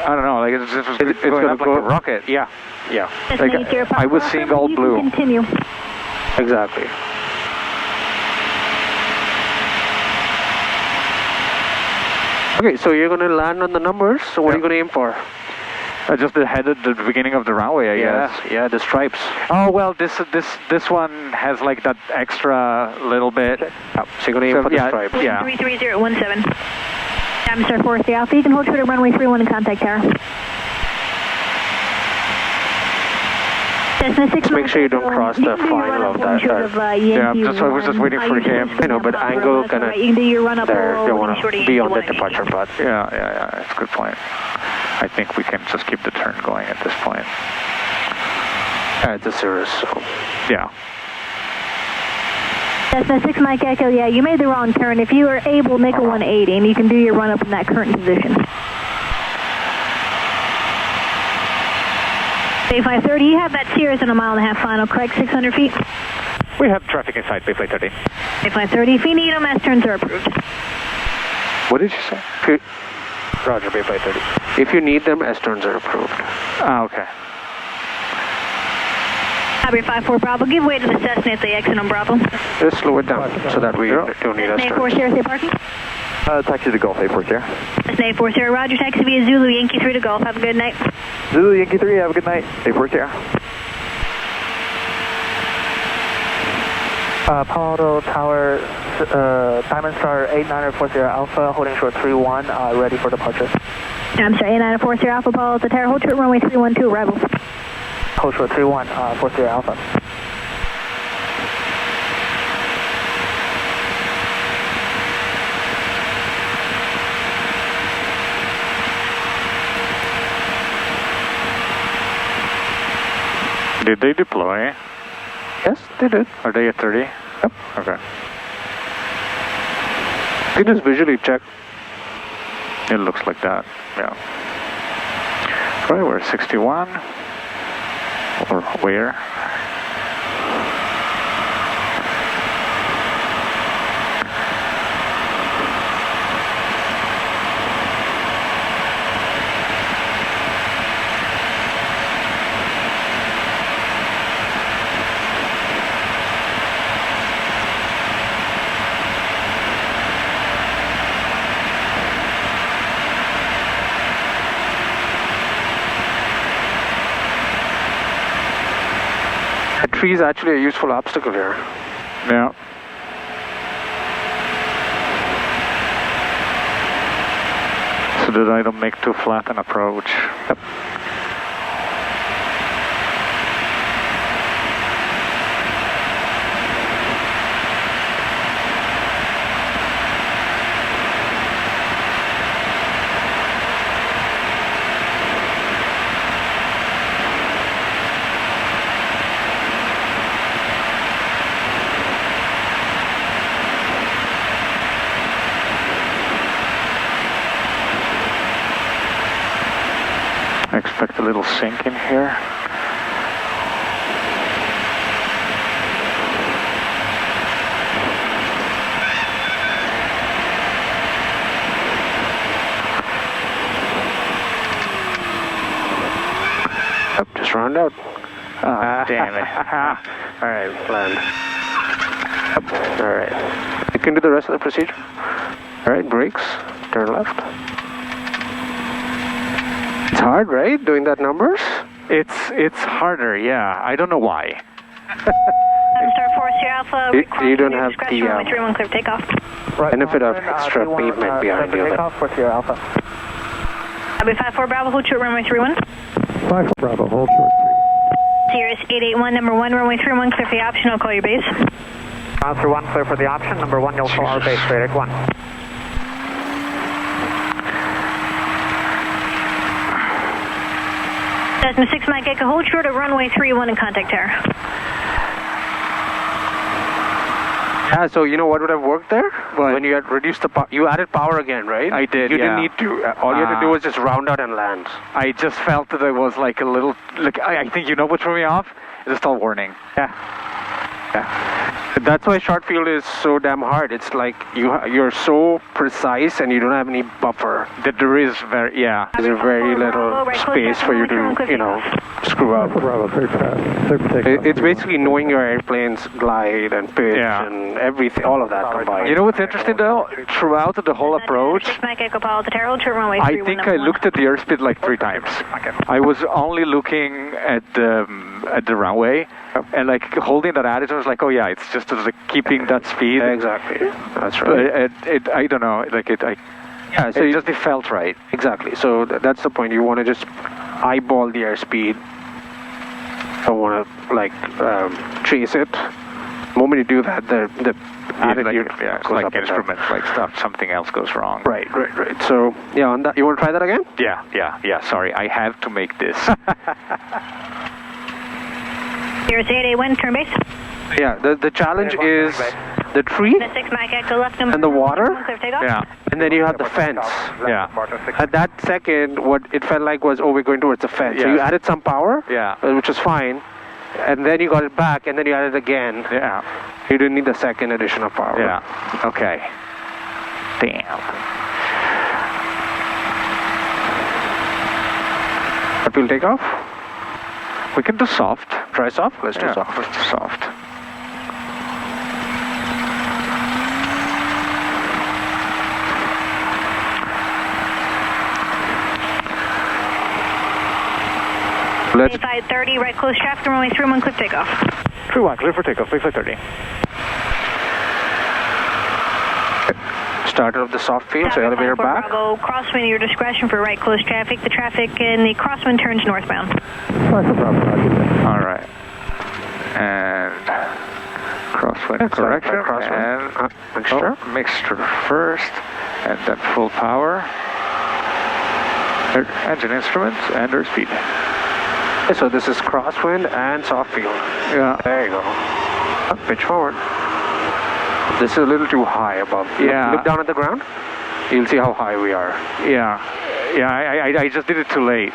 I don't know, like it's going up like a rocket. Yeah. Like I was seeing all blue. Continue. Exactly. Okay, so you're going to land on the numbers. So what are you going to aim for? Just the head at the beginning of the runway, I guess. Yeah, the stripes. Oh well, this one has like that extra little bit. So you're going to aim for the stripes. Yeah. 33017. I'm Star 43 Alpha. You can hold short at runway 31 and contact tower. Just make sure you don't cross the final of that. Yeah, I was just waiting for him. I know, but angle kind of there. Don't want to be on the departure path. Yeah. That's a good point. I think we can just keep the turn going at this point. It's a Cirrus, so yeah. Cessna 6 Mike Echo, yeah, you made the wrong turn. If you are able, make a 180, and you can do your run up in that current position. Bay 530, you have that Cirrus in a 1.5 mile final, correct? 600 feet? We have traffic inside Bay 530. Bay 530, if you need them, S turns are approved. What did you say? Roger, Bay 530. If you need them, S turns are approved. Ah, okay. Copy 54 Bravo, give way to the Cessna at the exit on Bravo. Just slow it down so that we don't need S Cessna turns. 40, stay parking. Taxi to Golf, 840. Cessna 40, Roger, taxi via Zulu, Yankee 3 to Golf. Have a good night. Zulu, Yankee 3, have a good night. 840. Palo Alto Tower, Diamond Star 8940 Alpha, holding short 31, ready for departure. I'm sorry, 8940 Alpha, Palo Alto Tower, hold short runway 312, arrival. Hold short 31, 40 Alpha. Did they deploy? Yes, they did. Are they at 30? Yep. Okay. You can just visually check. It looks like that, yeah. Right, we're 61. Or where? A tree is actually a useful obstacle here. Yeah. So that I don't make too flat an approach. Yep. I expect a little sink in here. Yep, just round out. Oh, damn it. All right, land. Yep. All right. You can do the rest of the procedure. All right, brakes, turn left. It's hard, right, doing that numbers? It's harder, yeah. I don't know why. Star 40 Alpha, You don't have the runway 31, clear takeoff. Right, benefit of extra pavement behind you. Takeoff, 40 Alpha. Copy 54 Bravo, hold short runway 31. 5 Bravo, hold short 3. Cirrus 881, number 1, runway 31, clear for the option, I'll call your base. Answer 1, clear for the option. Number 1, you'll call our base, straight 1. Cessna 6 Mike Echo, hold short at runway 31 and contact tower. Yeah, so you know what would have worked there? What? When you had reduced the power, you added power again, right? I did, You yeah. didn't need to, all you had to do was just round out and land. I just felt that there was like a little, like I think you know what threw me off? It's a stall warning. Yeah. That's why short field is so damn hard. It's like you're so precise and you don't have any buffer. That there is there's very little space for you to, screw up. It's basically knowing your airplane's glide and pitch and everything, all of that combined. You know what's interesting though? Throughout the whole approach, I think I looked at the airspeed like 3 times. I was only looking at the runway and like holding that attitude. I was like, oh yeah, it's just keeping that speed. Exactly. That's right. But I don't know, like it felt right. Exactly. So that's the point. You want to just eyeball the airspeed. Don't want to chase it. The moment you do that, the attitude it's like instruments, like something else goes wrong. Right. So on that, you want to try that again? Yeah. Sorry, I have to make this. Here's 8A wind, turn base. Yeah, the challenge is the tree and the water, and then you have the fence. At that second, what it felt like was, we're going towards the fence. So you added some power, which was fine, and then you got it back, and then you added it again. You didn't need the second addition of power. Okay. Damn. We'll take off. We can do soft. Try soft? Let's do soft. Let's do soft. Let's 530, right close traffic, runway 31, clear takeoff. 31, clear for takeoff, 530. Start of the soft field, so elevator back. Bravo, crosswind, your discretion for right close traffic. The traffic in the crosswind turns northbound. All right. And crosswind correction. And mixture first, and then full power. Engine instruments and airspeed. Okay, so this is crosswind and soft field. There you go. Pitch forward. This is a little too high above. Look down at the ground. You'll see how high we are. I just did it too late.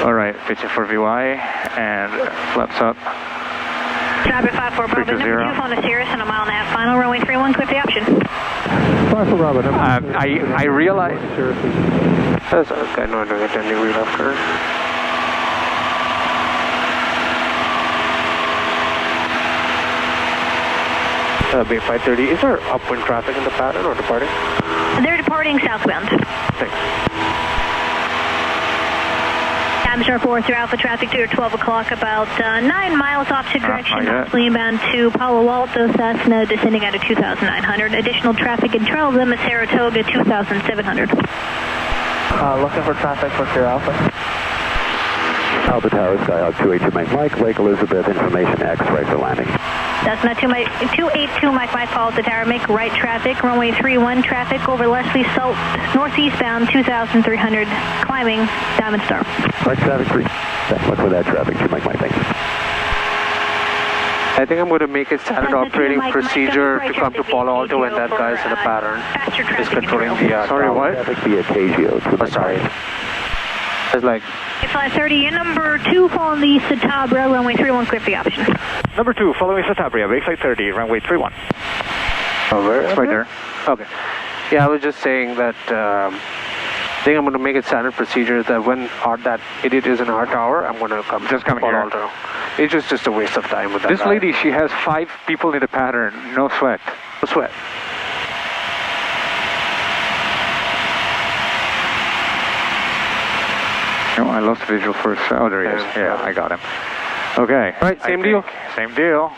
All right, pitching for VY and flaps up. Traffic 54 Bravo, number 2, phone to Cirrus and a 1.5 miles final, runway 31, click the option. 54 Bravo, number 2. I realized. That's okay, no, doing a 10-degree left turn. Bay 530, is there upwind traffic in the pattern or departing? They're departing southbound. Thanks. Amsterdam 4 through Alpha traffic to 12 o'clock, about 9 miles opposite direction, inbound to Palo Alto, Cessna, descending out of 2,900. Additional traffic in trail limit Saratoga, 2,700. Looking for traffic for Sierra Alpha. Alpha Tower, Skyhawk 282 Mike, Lake Elizabeth, information X, right for landing. That's not 282 Mike, follow the tower, make right traffic, runway 31 traffic over Leslie Salt, northeastbound 2,300, climbing Diamond Star. Right traffic 3. Look for that traffic, 2 Mike, thanks. I think I'm going to make it standard operating procedure to come to Palo Alto when that guy's in a pattern is controlling the sorry, what? Traffic via KGO. Sorry. It's like... It's 530, number 2, following the Satabra, runway 31, clear the option. Number 2, following Satabria, Bay 530, runway 31. Oh, where? It's right there. Okay. Yeah, I was just saying that I think I'm going to make it standard procedure that when that idiot is in our tower, I'm going to come to Palo Alto. It's just a waste of time with that This guy. lady, she has 5 people in the pattern, no sweat. No sweat. No, I lost visual first. Oh, there he is. Yeah, I got him. Okay. All right, same deal. Same deal.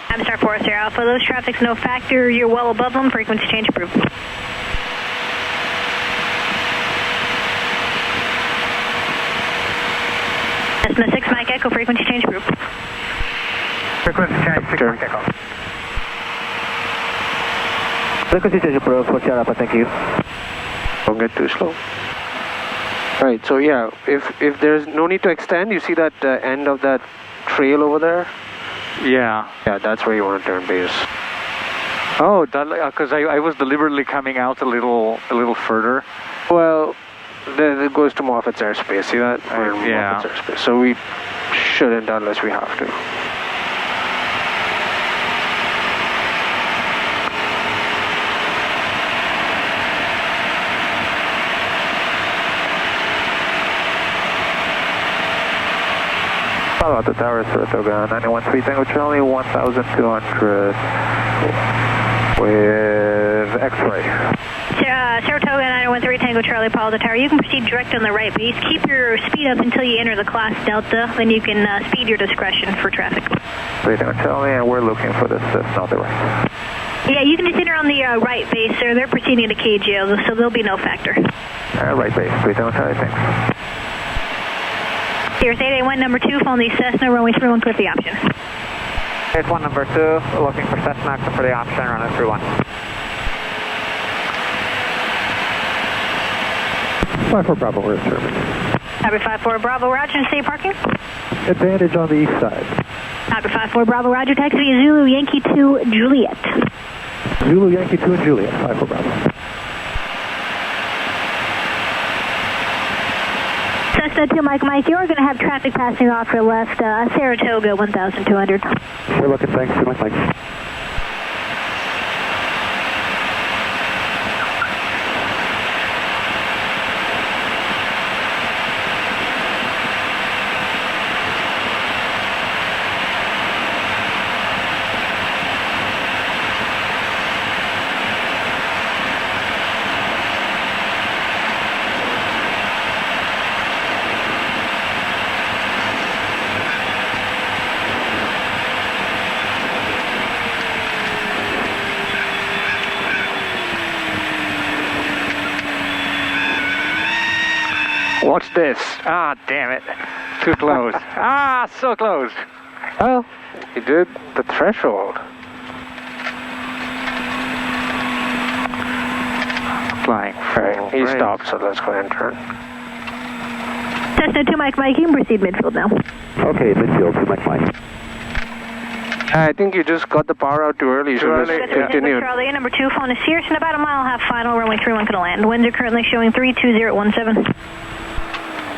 Amstar 4 Sierra Alpha, those traffic's no factor. You're well above them. Frequency change approved. Cessna 6 Mike Echo, frequency change approved. Frequency change, 6 Mike Echo. Frequency change approved for Sierra Alpha, thank you. Don't get too slow. Right, so yeah, if there's no need to extend, you see that end of that trail over there? Yeah. Yeah, that's where you want to turn base. Oh, because I was deliberately coming out a little further. Well, it goes to Moffat's airspace, see that? Yeah. Moffat's airspace. So we shouldn't unless we have to. Palo Alto Tower, Saratoga, 913 Tango Charlie, 1,200 with X-ray. Saratoga 913 Tango Charlie, Palo Alto Tower. You can proceed direct on the right base. Keep your speed up until you enter the class Delta. Then you can speed your discretion for traffic. 3 Tango Charlie, and we're looking for this not the right. Yeah, you can just enter on the right base, sir. They're proceeding to KGL, so there'll be no factor. Right base, 3 Tango Charlie, thanks. Here's 881 number 2, phone the Cessna, runway 31, clear the option. 81 number 2, looking for Cessna, clear for the option, runway 31. 54 Bravo, where's service? Copy 54 Bravo, Roger, and stay parking. Advantage on the east side. Copy 54 Bravo, Roger, taxi Zulu Yankee 2 Juliet. Zulu Yankee 2 and Juliet, 54 Bravo. Cessna 2 Mike, you're going to have traffic passing off your left, Saratoga 1,200. We're looking, thanks, 2 Mike. Watch this. Ah, damn it. Too close. Ah, so close. Well, he did the threshold. Flying. Alright, he stopped, so let's go ahead and turn. Cessna 2 Mike, you can proceed midfield now. Okay, midfield, 2 Mike. I think you just got the power out too early, so let's continue. Charlie, number 2, phone is Sears, and about a mile and a half final, runway 31 going to land. Winds are currently showing 32017.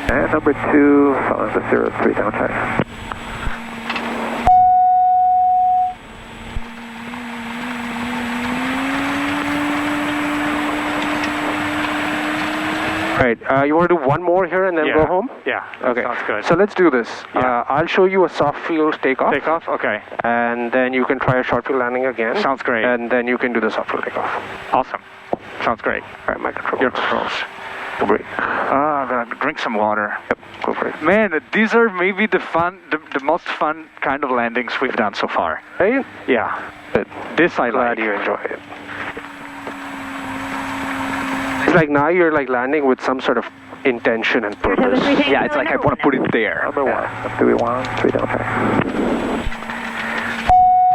And number 2, following the 03 down time. Right, you want to do one more here and then go home? Yeah, okay. Sounds good. So let's do this. Yeah. I'll show you a soft field takeoff. Takeoff? Okay. And then you can try a short field landing again. Sounds great. And then you can do the soft field takeoff. Awesome. Sounds great. All right, my controls. Your controls. Break. I'm going to drink some water. Yep, go for it. Man, these are maybe the most fun kind of landings we've done so far. Right? Yeah. Good. This I Glad like. you enjoy it. It's like now you're like landing with some sort of intention and purpose. Yeah, it's like I want to put it there. Number 1, do we want 3 down time?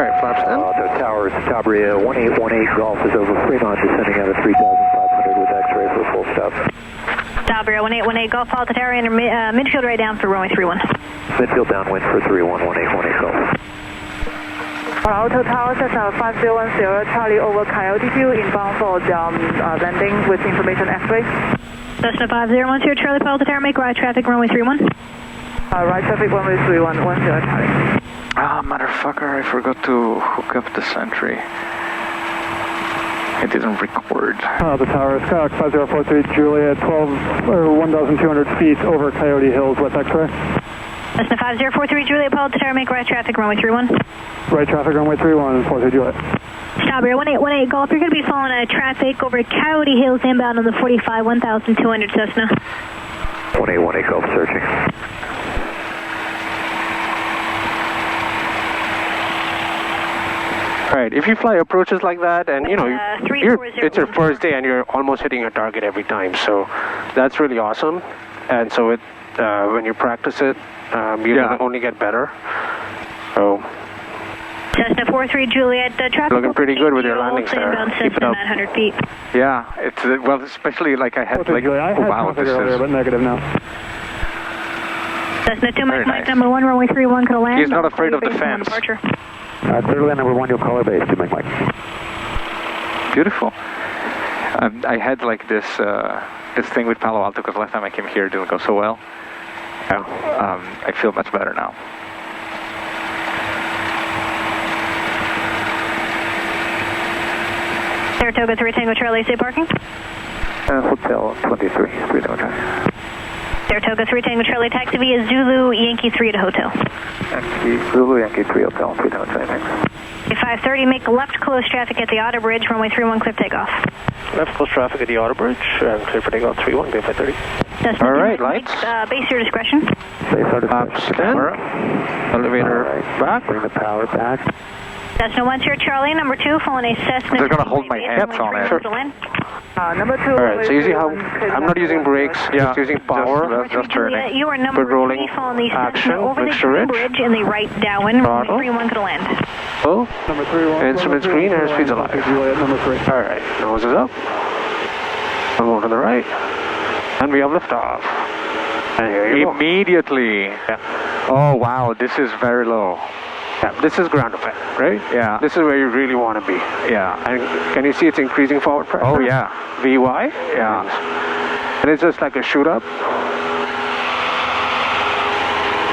Alright, flaps then. Alto Towers, Tabria 1818 Golf is over Fremont, descending out of 3,500 with X-ray for full stop. Tabria 1818 Golf, Alto Tower, enter midfield right down for runway 31. Midfield downwind for 311818 Golf. Alto Tower, Cessna 5010, Charlie over Coyote View, inbound for landing with information X-ray. Cessna 5010, Charlie, Alto Tower, make right traffic, runway 31. Right traffic, runway 31, 10 Charlie. Ah, motherfucker, I forgot to hook up the sentry. It didn't record. The tower is Skyhawk 5043 Juliet, 1,200 feet over Coyote Hills, west X-ray. Cessna 5043 Juliet, Alto Tower, make right traffic, runway 31. Right traffic, runway 31, 43 Juliet. Tabria 1818 Golf, you're going to be following traffic over Coyote Hills inbound on the 45, 1,200 Cessna. 1818 Golf searching. Right, if you fly approaches like that and you know, it's your first day and you're almost hitting your target every time, so that's really awesome. And so it, when you practice it, you only get better. So Cessna 43 Juliet, traffic looking pretty good with your landings there. Keep it up. 900 feet. Yeah, it's well, especially like I had like wow, this is but negative now. Cessna 2 Mike, number 1, runway 31, going to land. He's not afraid of the fence. Clearly number 1, you'll call our base, 2 Mike. Beautiful. I had like this this thing with Palo Alto because last time I came here it didn't go so well. I feel much better now. Saratoga 3 Tango Charlie, stay parking. Hotel 23, 3 down time. Saratoga 3 Tango Charlie, taxi via Zulu Yankee 3 to hotel. Yankee, Zulu Yankee 3 hotel, 3 down, thanks. 530, make left close traffic at the Auto Bridge, runway 31, clear for takeoff. Left close traffic at the Auto Bridge, clear for takeoff, 31, go 530. All right, lights. Base your discretion. Stand. Elevator back. Bring the power back. Cessna 10 Charlie, number 2, following a Cessna. They're going to hold my hands on it. Sure. Number 2. Alright, so you see how I'm not using brakes, just using power. Just turning. You are number Rolling 3, following the action, Cessna over the mixture rich. bridge in the right downwind, runway 31, could land. Oh, Number 3. instruments green, airspeed's alive. Number 3. Alright, nose is up. I'll go to the right. And we have liftoff. And here you go. Immediately. Yeah. Oh, wow, this is very low. Yeah, this is ground effect, right? Yeah. This is where you really want to be. Yeah. And can you see it's increasing forward pressure? Oh, yeah. VY? Yeah. And it's just like a shoot up.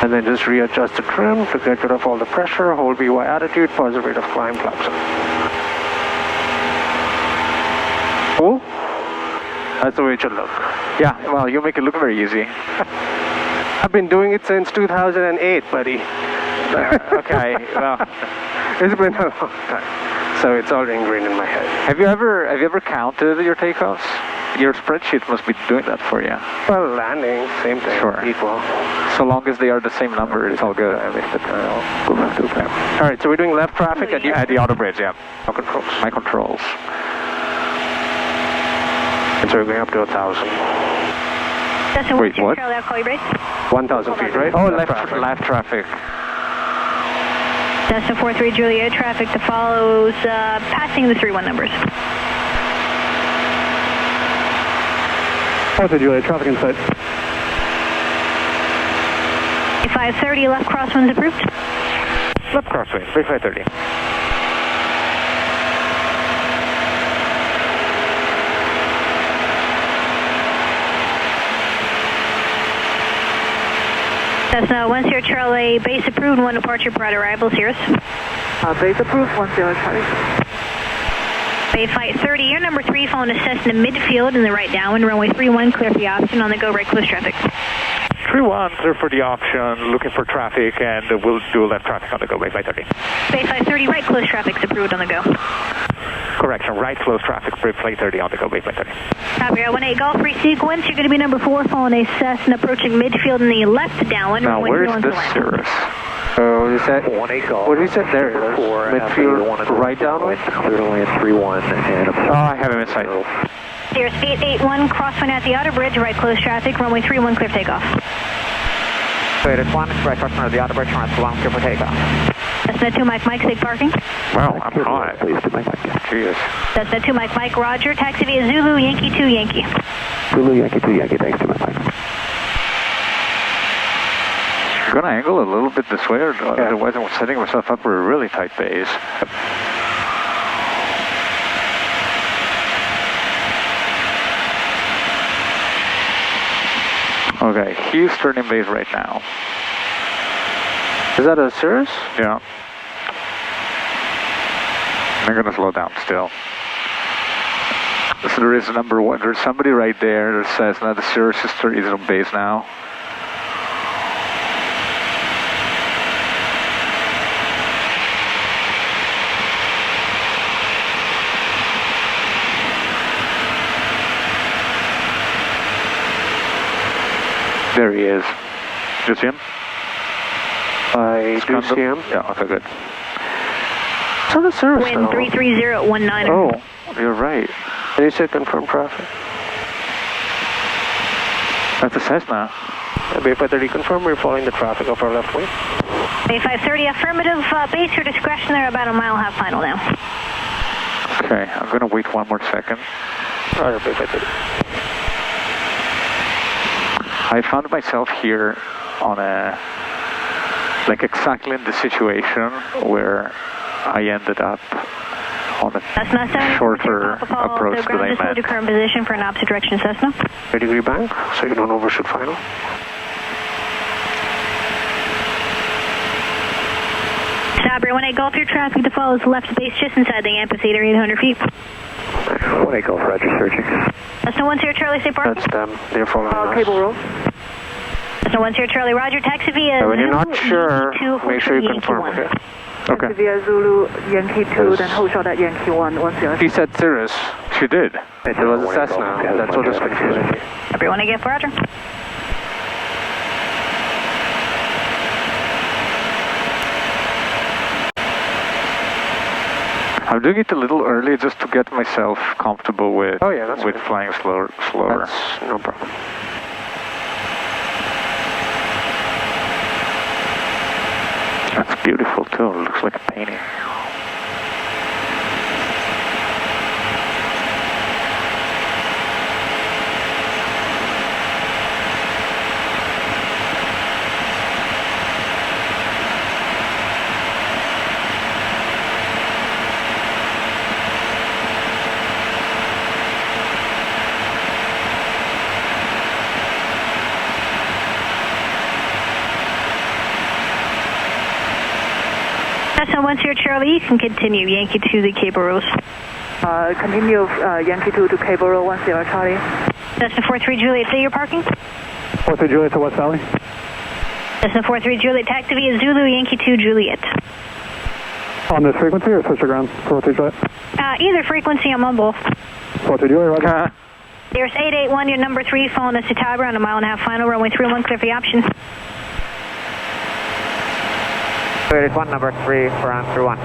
And then just readjust the trim to get rid of all the pressure, hold VY attitude, positive rate of climb, flaps up. Cool? That's the way it should look. Yeah, well, you make it look very easy. I've been doing it since 2008, buddy. Okay, well, it's been a long time. So it's all ingrained in my head. have you ever counted your takeoffs? Your spreadsheet must be doing that for you. Well, landing, same thing, Sure. equal. So long as they are the same number, it's all good. Go back to the plan. All right, so we're doing left traffic at the Auto Bridge, yeah. my controls. My controls. And so we're going up to 1,000. Cessna Wait, 10 what? Charlie, I'll call you, Brace. 1,000 feet, right? Oh, left traffic. Cessna 43 Juliet, traffic that follows, passing the 3-1 numbers. Delta Juliet, traffic inside. 530, left crosswinds approved. Left crosswind, 3530. Cessna 10 Charlie, base approved, 1 departure prior to arrival, Cirrus. Base approved, 10 Charlie. Bay Flight 30, you're number 3, following a Cessna midfield in the right downwind, runway 31, clear for the option on the go, right close traffic. 3-1, clear for the option, looking for traffic, and we'll do left traffic on the go, Bay Flight 30. Bay Flight 30, right close traffic's approved on the go. Correction, right close traffic, Bay Flight 30 on the go, Bay Flight 30. Copy, 18 Golf resequence, you're going to be number 4, following a Cessna approaching midfield in the left downwind, Now, runway where's 31 this to land. Cirrus? So is that, 18 Golf. what did you say? There it is. Midfield, right downwind? Clear to land 3-1 and Oh, I have him in sight. Cirrus 881, crosswind at the Outer Bridge, right close traffic, runway 31, clear for takeoff. It's 1, right crosswind of the Auto Bridge, runway 1, clear for takeoff. Cessna 2 Mike Mike, safe parking. Wow, I'm hot. Jeez. Cessna 2 Mike Mike, Roger, taxi via Zulu, Yankee 2 Yankee. Zulu Yankee 2 Yankee, thanks to my Mike. I'm going to angle a little bit this way, or otherwise I'm setting myself up for a really tight base. Okay, he's turning base right now. Is that a Cirrus? Yeah. I'm going to slow down still. So there is number 1. There's somebody right there that says now the Cirrus is on base now. There he is. Did you see him? I do see him. Yeah, okay, good. It's not a Cirrus Wind though. 33019. Oh, you're right. And you said confirm traffic. That's a Cessna. Bay 530, confirm we're following the traffic of our left wing. Bay 530, affirmative, base your discretion, they're about a mile and a half final now. Okay, I'm going to wait 1 more second. Roger, Bay 530. I found myself here on like exactly in the situation where I ended up on a shorter approach that I meant. To current position for an opposite direction Cessna. 30-degree bank, so you don't overshoot final. Sabri 18 Golf, your traffic to follow is left base just inside the amphitheater, 800 feet. 18 Golf, Roger, searching. Cessna 10 Charlie, stay parking. That's them. They're following us. Cable roll. Cessna 10 Charlie, Roger, taxi via When you're Zulu, not sure, Yankee 2, make sure you Yankee confirm, 1. okay? Taxi via Zulu, Yankee 2, then hold short at Yankee 1, 10. She said Cirrus. She did. It was a Cessna. That's what was confusing me. Everyone again for Roger. I'm doing it a little early just to get myself comfortable with that's with good. flying slower. That's no problem. That's beautiful too. It looks like a painting. Cessna 10 Charlie, you can continue Yankee 2 to Cable Rose. Continue Yankee 2 to Cable Row 10 Charlie. Cessna 43 Juliet, say you're parking. 43 Juliet to West Valley. Cessna 43 Juliet, taxi via Zulu, Yankee 2 Juliet. On this frequency or switch the ground? 43 Juliet. Either frequency, I'm on both. 43 Juliet, Roger. There's 881, you're number 3, following us to Tower on a 1.5 mile final, runway 31, clear for the option. There is one number 3, ground through 1.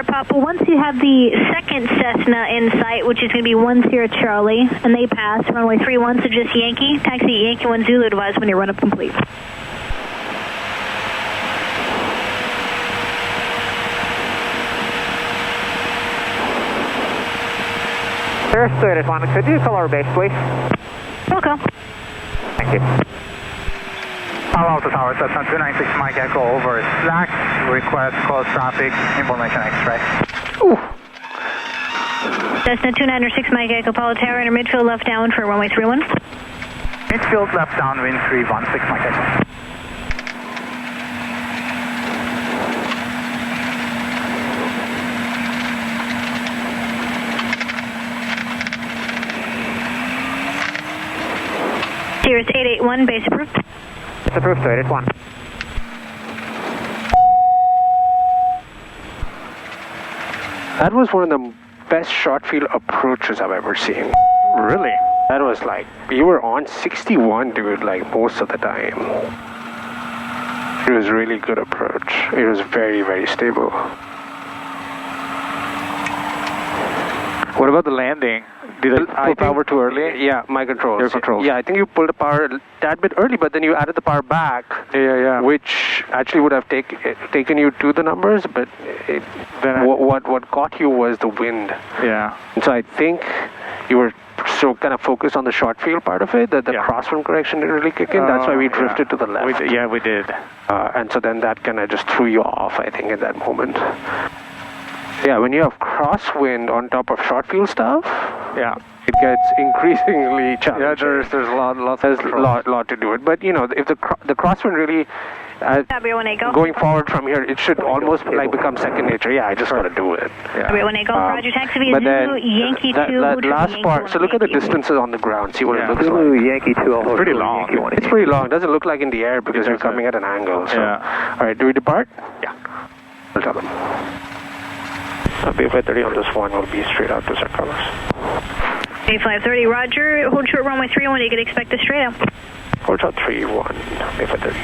Papa, once you have the second Cessna in sight, which is going to be 10 Charlie, and they pass runway 31, so just Yankee, taxi Yankee 1 Zulu advise when your run-up complete. Cirrus 31, could you call our base, please? Okay. Thank you. Palo Alto Tower, Cessna 296 Mike Echo over Slack. Request close traffic, information X-ray. Cessna 296 Mike Echo, Palo Tower, enter midfield left down for runway 31. Midfield left downwind 316 Mike Echo. Cirrus 881, base approved. It's approved, sir, it's 1. That was one of the best short field approaches I've ever seen. Really? That was like, you were on 61, dude, like most of the time. It was really good approach. It was very, very stable. What about the landing? Did I pull power too early? Yeah, my controls. Your controls. Yeah, I think you pulled the power a tad bit early, but then you added the power back. Yeah. Which actually would have taken you to the numbers, but what got you was the wind. Yeah. And so I think you were so kind of focused on the short field part of it that the crosswind correction didn't really kick in. That's why we drifted to the left. We did. And so then that kind of just threw you off, I think, in that moment. Yeah, when you have crosswind on top of short field stuff, it gets increasingly challenging. Yeah, there's a lot to do it. But you know, if the crosswind really going forward from here, it should almost like become second nature. Yeah, I just got to do it. Roger, taxi via Zulu, Yankee 2. That last part, so look at the distances on the ground, see what it looks like. Yankee 2, it's pretty long. It's pretty long. It doesn't look like in the air because you're coming at an angle. So. All right, do we depart? Yeah. I'll tell them. B530 on this one will be straight out to San Carlos. B530, Roger. Hold short runway 31, you can expect a straight out. Hold short 31, B530.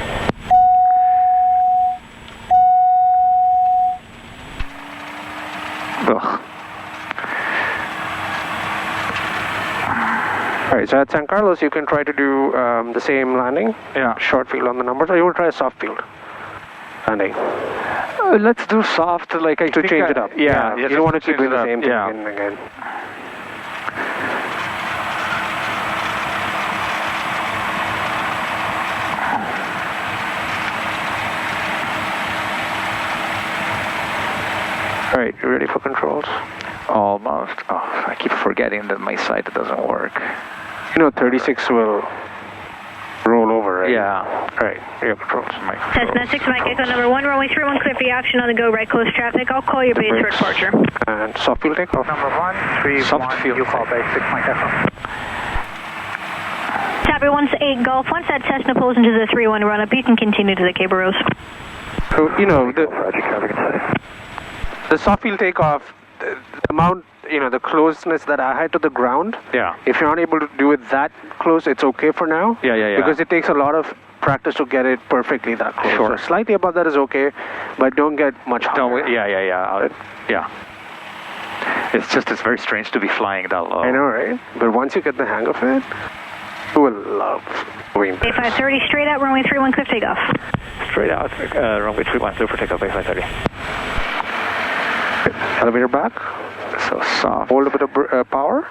Alright, so at San Carlos you can try to do the same landing. Yeah. Short field on the numbers, or you will try a soft field landing. Let's do soft, like I to change it up. Yeah, you don't want to keep doing the same thing again and again. All right, you ready for controls? Almost. Oh, I keep forgetting that my side doesn't work. 36 will roll over, right? Yeah. All right, your controls. Cessna 6 Mike Echo number 1, runway 31, clear for the option on the go, right close traffic. I'll call your base for departure. And soft fuel takeoff. Number 1, 3, Soft 1, fuel. you call base 6 Mike Echo. Tabby 1-8 Golf, once that Cessna pulls into the 3-1 run up, you can continue to the Cable Rose. So, the soft fuel takeoff, the amount, the closeness that I had to the ground, Yeah. if you're not able to do it that close, it's okay for now. Yeah. Because it takes a lot of practice to get it perfectly that close. Sure. So slightly above that is okay, but don't get much higher. Yeah. It's very strange to be flying that low. I know, right? But once you get the hang of it, you will love doing this. A530 straight out, runway 31, clear takeoff. Straight out, runway 31, for takeoff, base 530. Elevator back. So soft. Hold a bit of power.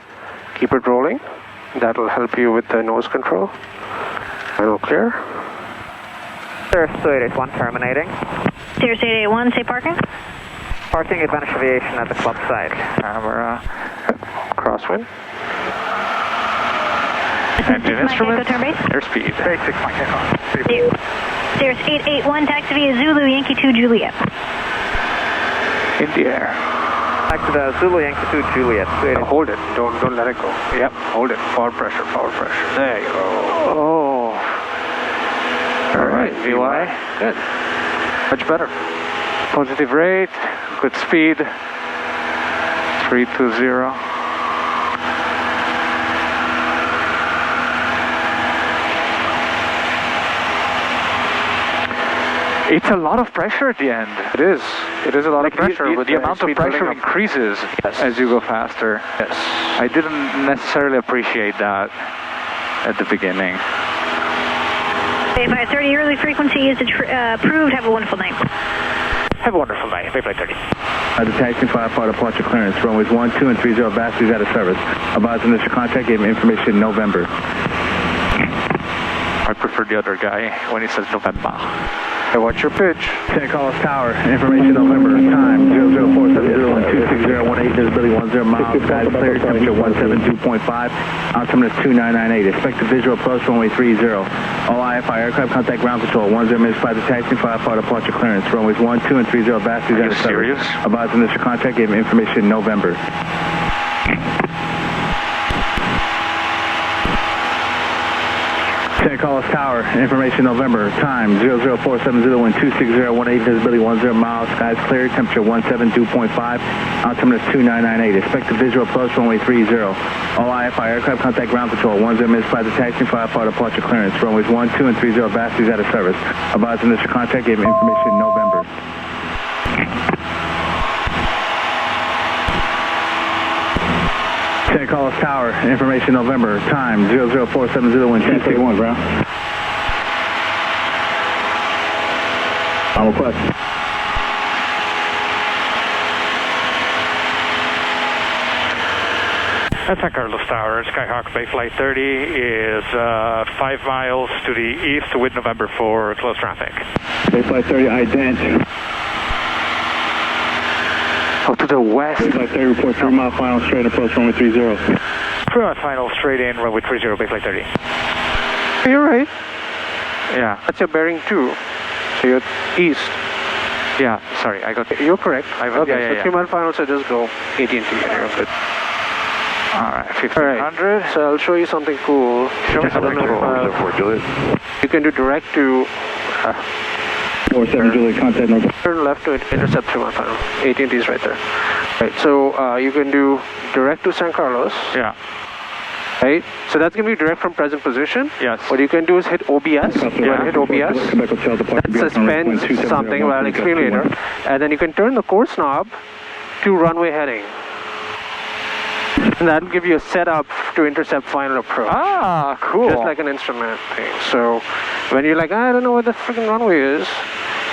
Keep it rolling. That will help you with the nose control. Final clear. Cirrus 281 terminating. Cirrus 881, say parking. Parking Advantage Aviation at the club site. Camera. Crosswind. Engine instruments. Turn base. Airspeed. Base 6 Mike Echo. Cirrus 881, taxi via Zulu, Yankee 2, Juliet. In the air. Back to the Zulu Yankee 2 Juliet. Hold it. Don't let it go. Yep. Hold it. Forward pressure. There you go. Oh. All right. VY. Good. Much better. Positive rate. Good speed. 320. It's a lot of pressure at the end. It is. It is a lot of pressure. The amount of pressure increases as you go faster. Yes. I didn't necessarily appreciate that at the beginning. A530, early frequency is approved. Have a wonderful night. Have a wonderful night, base 530. The taxi 5 departure clearance. Runways 12 and 30 batteries out of service. Advise initial contact, gave me information in November. I prefer the other guy when he says November. Hey, what's your pitch? San Carlos Tower, information November, time 00470 26018, visibility 10 miles, skies clear, temperature 172.5, altimeter 2998, expected visual approach runway 30. All IFI aircraft contact ground control, 10 minutes flight to taxi, 5 departure clearance, runways 12 and 30 batteries out of service. Serious? Advise initial contact, gave me information in November. San Carlos Tower, information November, time 00470 26018, visibility 10 miles, skies clear, temperature 172.5, altimeter 2998, expected visual approach runway 30. All IFI aircraft contact ground control, 10 minutes flight to taxi, 5 departure clearance, runways 12 and 30 batteries out of service. Advise initial contact, gave me information in November. San Carlos Tower, information November, time 00470 261, bro. I'll request. At San Carlos Tower, Skyhawk Bay Flight 30 is 5 miles to the east with November for close traffic. Bay Flight 30, ident. Oh, to the west. Bay Flight 30, report 3 mile final straight approach runway 30. 3 mile final straight in, runway 30, Bay Flight 30. You're right. Yeah. That's your bearing 2. So you're east. Yeah. Sorry, I got. You're correct. Okay, so 3 mile final, so just go AT&T and you're good. All right, 1500. So I'll show you something cool. Show me something cool. You can do direct to 47 Juliet, contact number. turn left to intercept 3 mile final. AT&T is right there. Right. So you can do direct to San Carlos. Yeah. Right. So that's gonna be direct from present position. Yes. What you can do is hit OBS. Yeah. Hit OBS. That suspends something. Well, I'll explain later. And then you can turn the course knob to runway heading. And that'll give you a setup to intercept final approach. Ah, cool. Just like an instrument thing. So when you're like, I don't know where the freaking runway is,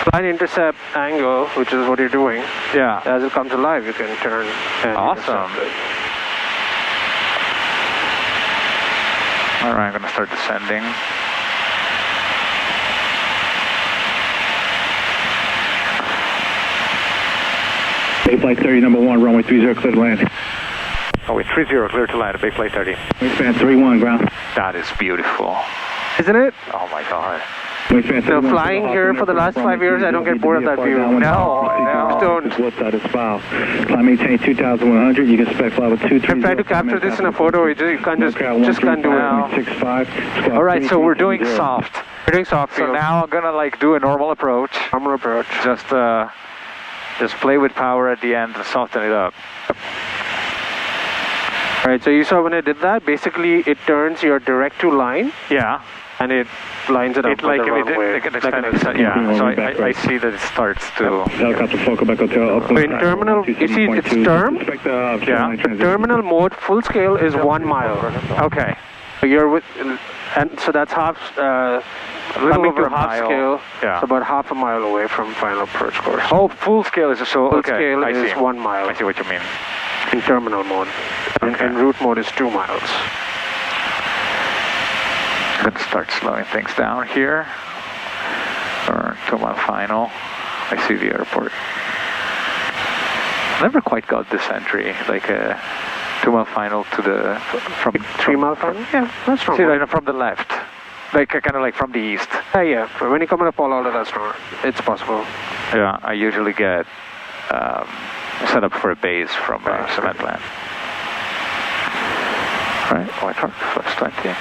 flight intercept angle, which is what you're doing. Yeah. As it comes alive, you can turn and Awesome. intercept it. All right, I'm going to start descending. Bay flight 30, number 1, runway 30, clear to land. Runway 30, clear to land, Bay flight 30. Wingspan 31, ground. That is beautiful. Isn't it? Oh my God. Wingspan 31. So flying here for the last 5 years, I don't get bored of that view. No. Don't. What's out of bow? Climb maintain 2,100. You can spec fly with 230. I tried to capture this in a photo. You can't just can't do it. 65. All right, so we're doing soft. We're doing soft. So now I'm gonna like do a normal approach. Normal approach. Just play with power at the end and soften it up. All right. So you saw when I did that. Basically, it turns your direct to line. Yeah. And it lines it up It like yeah. So I see that it starts to. Helicopter Focal back hotel. In terminal, you see it's term. Yeah. Terminal mode full scale is 1 mile. Okay. So you're with, and so that's half. A little coming over to a half mile. scale. Yeah. It's about half a mile away from final approach course. Oh, full scale is so. Full Okay. scale I is see. 1 mile. I see what you mean. In terminal mode. Okay. And route mode is 2 miles. I'm going to start slowing things down here. Or 2 mile final. I see the airport. Never quite got this entry, like a 2 mile final to the from 3 mile final? Yeah, that's see, normal. right, from the left, like kind of like from the east. Yeah. When you come in a Palo Alto, that's not. It's possible. Yeah, I usually get set up for a base from cement plant. Right, white truck, flex 20.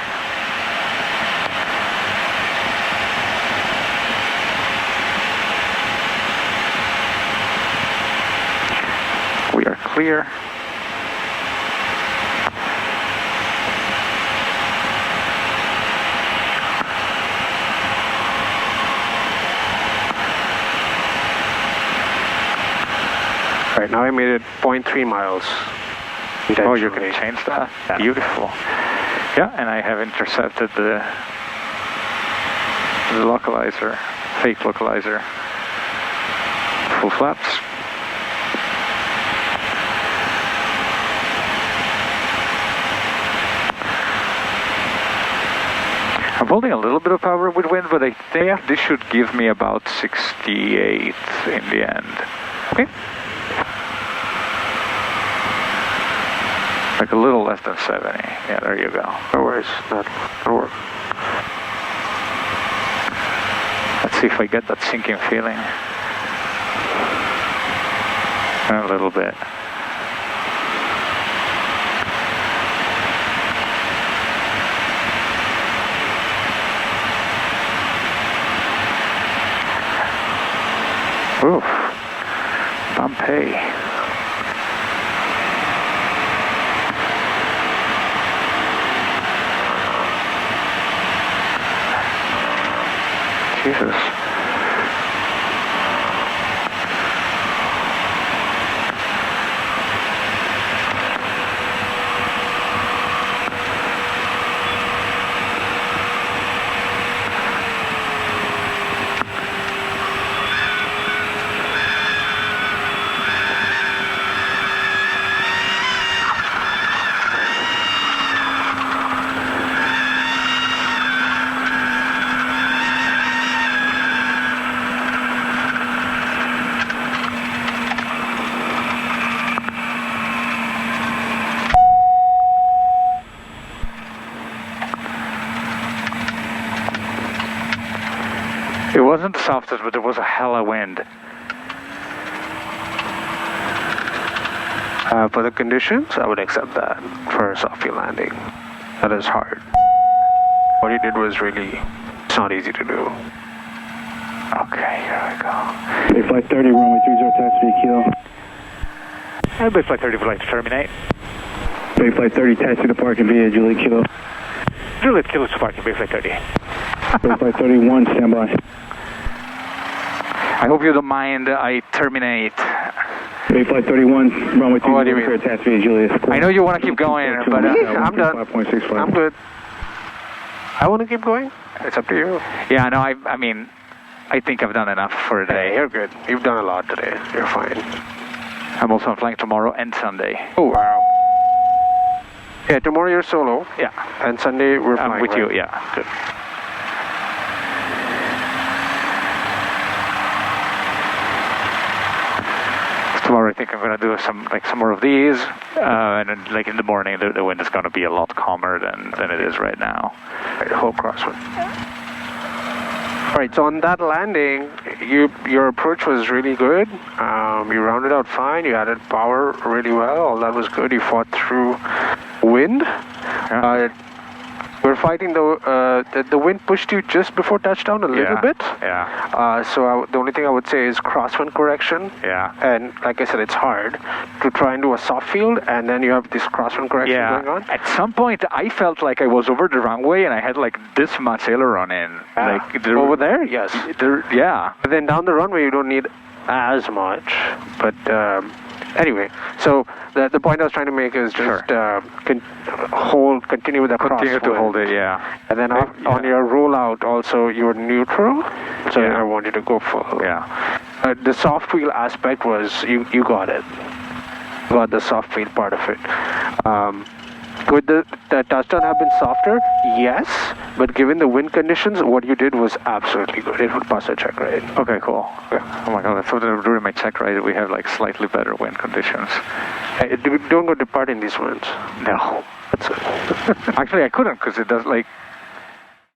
We are clear. All right, now I made it 0.3 miles. Oh, you can change that? Yeah. Beautiful. Yeah, and I have intercepted the localizer, fake localizer. Full flaps. I'm holding a little bit of power with wind, but I think this should give me about 68 in the end. Okay. Like a little less than 70. Yeah, there you go. No worries. That'll work. Let's see if I get that sinking feeling. A little bit. Oof. Pompeii. Jesus. It wasn't the softest, but there was a hella wind. For the conditions, I would accept that for a soft field landing. That is hard. What you did was really, it's not easy to do. Okay, here we go. Bay flight 30, runway 30, taxi kilo. And Bay flight 30 would like to terminate. Bay flight 30, taxi to parking via Juliet Kilo. Juliet Kilo to parking, Bay flight 30. Bay flight 31, standby. I hope you don't mind I terminate. Bay flight 31, runway 30, What do you mean? taxi via Juliet. I know you want to keep going, but I'm done. 5.65. I'm good. I want to keep going. It's up to you. yeah, no, I mean, I think I've done enough for Hey, today. you're good. You've done a lot today. You're fine. I'm also flying tomorrow and Sunday. Oh, wow. Yeah, tomorrow you're solo. Yeah, And Sunday we're I'm flying, with right? you, yeah. Good. tomorrow I think I'm going to do some more of these, and then like in the morning the wind is going to be a lot calmer than it is right now. Right, whole crosswind. All right, so on that landing, your approach was really good. You rounded out fine. You added power really well. All that was good. You fought through wind. Yeah. We're fighting the wind pushed you just before touchdown a little bit. Yeah. So the only thing I would say is crosswind correction. Yeah. And like I said, it's hard to try and do a soft field, and then you have this crosswind correction going on. At some point, I felt like I was over the runway, and I had like this much aileron in. Like over there, yes. Yeah. But then down the runway, you don't need as much. But anyway, so the point I was trying to make is just continue with the crosswind. Continue to hold it, yeah. And then on your rollout, also you're neutral, so I want you to go full. Yeah. The soft wheel aspect was you got it. Got the soft wheel part of it. Could the touchdown have been softer? Yes, but given the wind conditions, what you did was absolutely good. It would pass a check ride. Okay, cool. Yeah. Oh my God, I thought that during my check ride we have like slightly better wind conditions. Don't go depart in these winds. No. That's it. Actually, I couldn't because it does like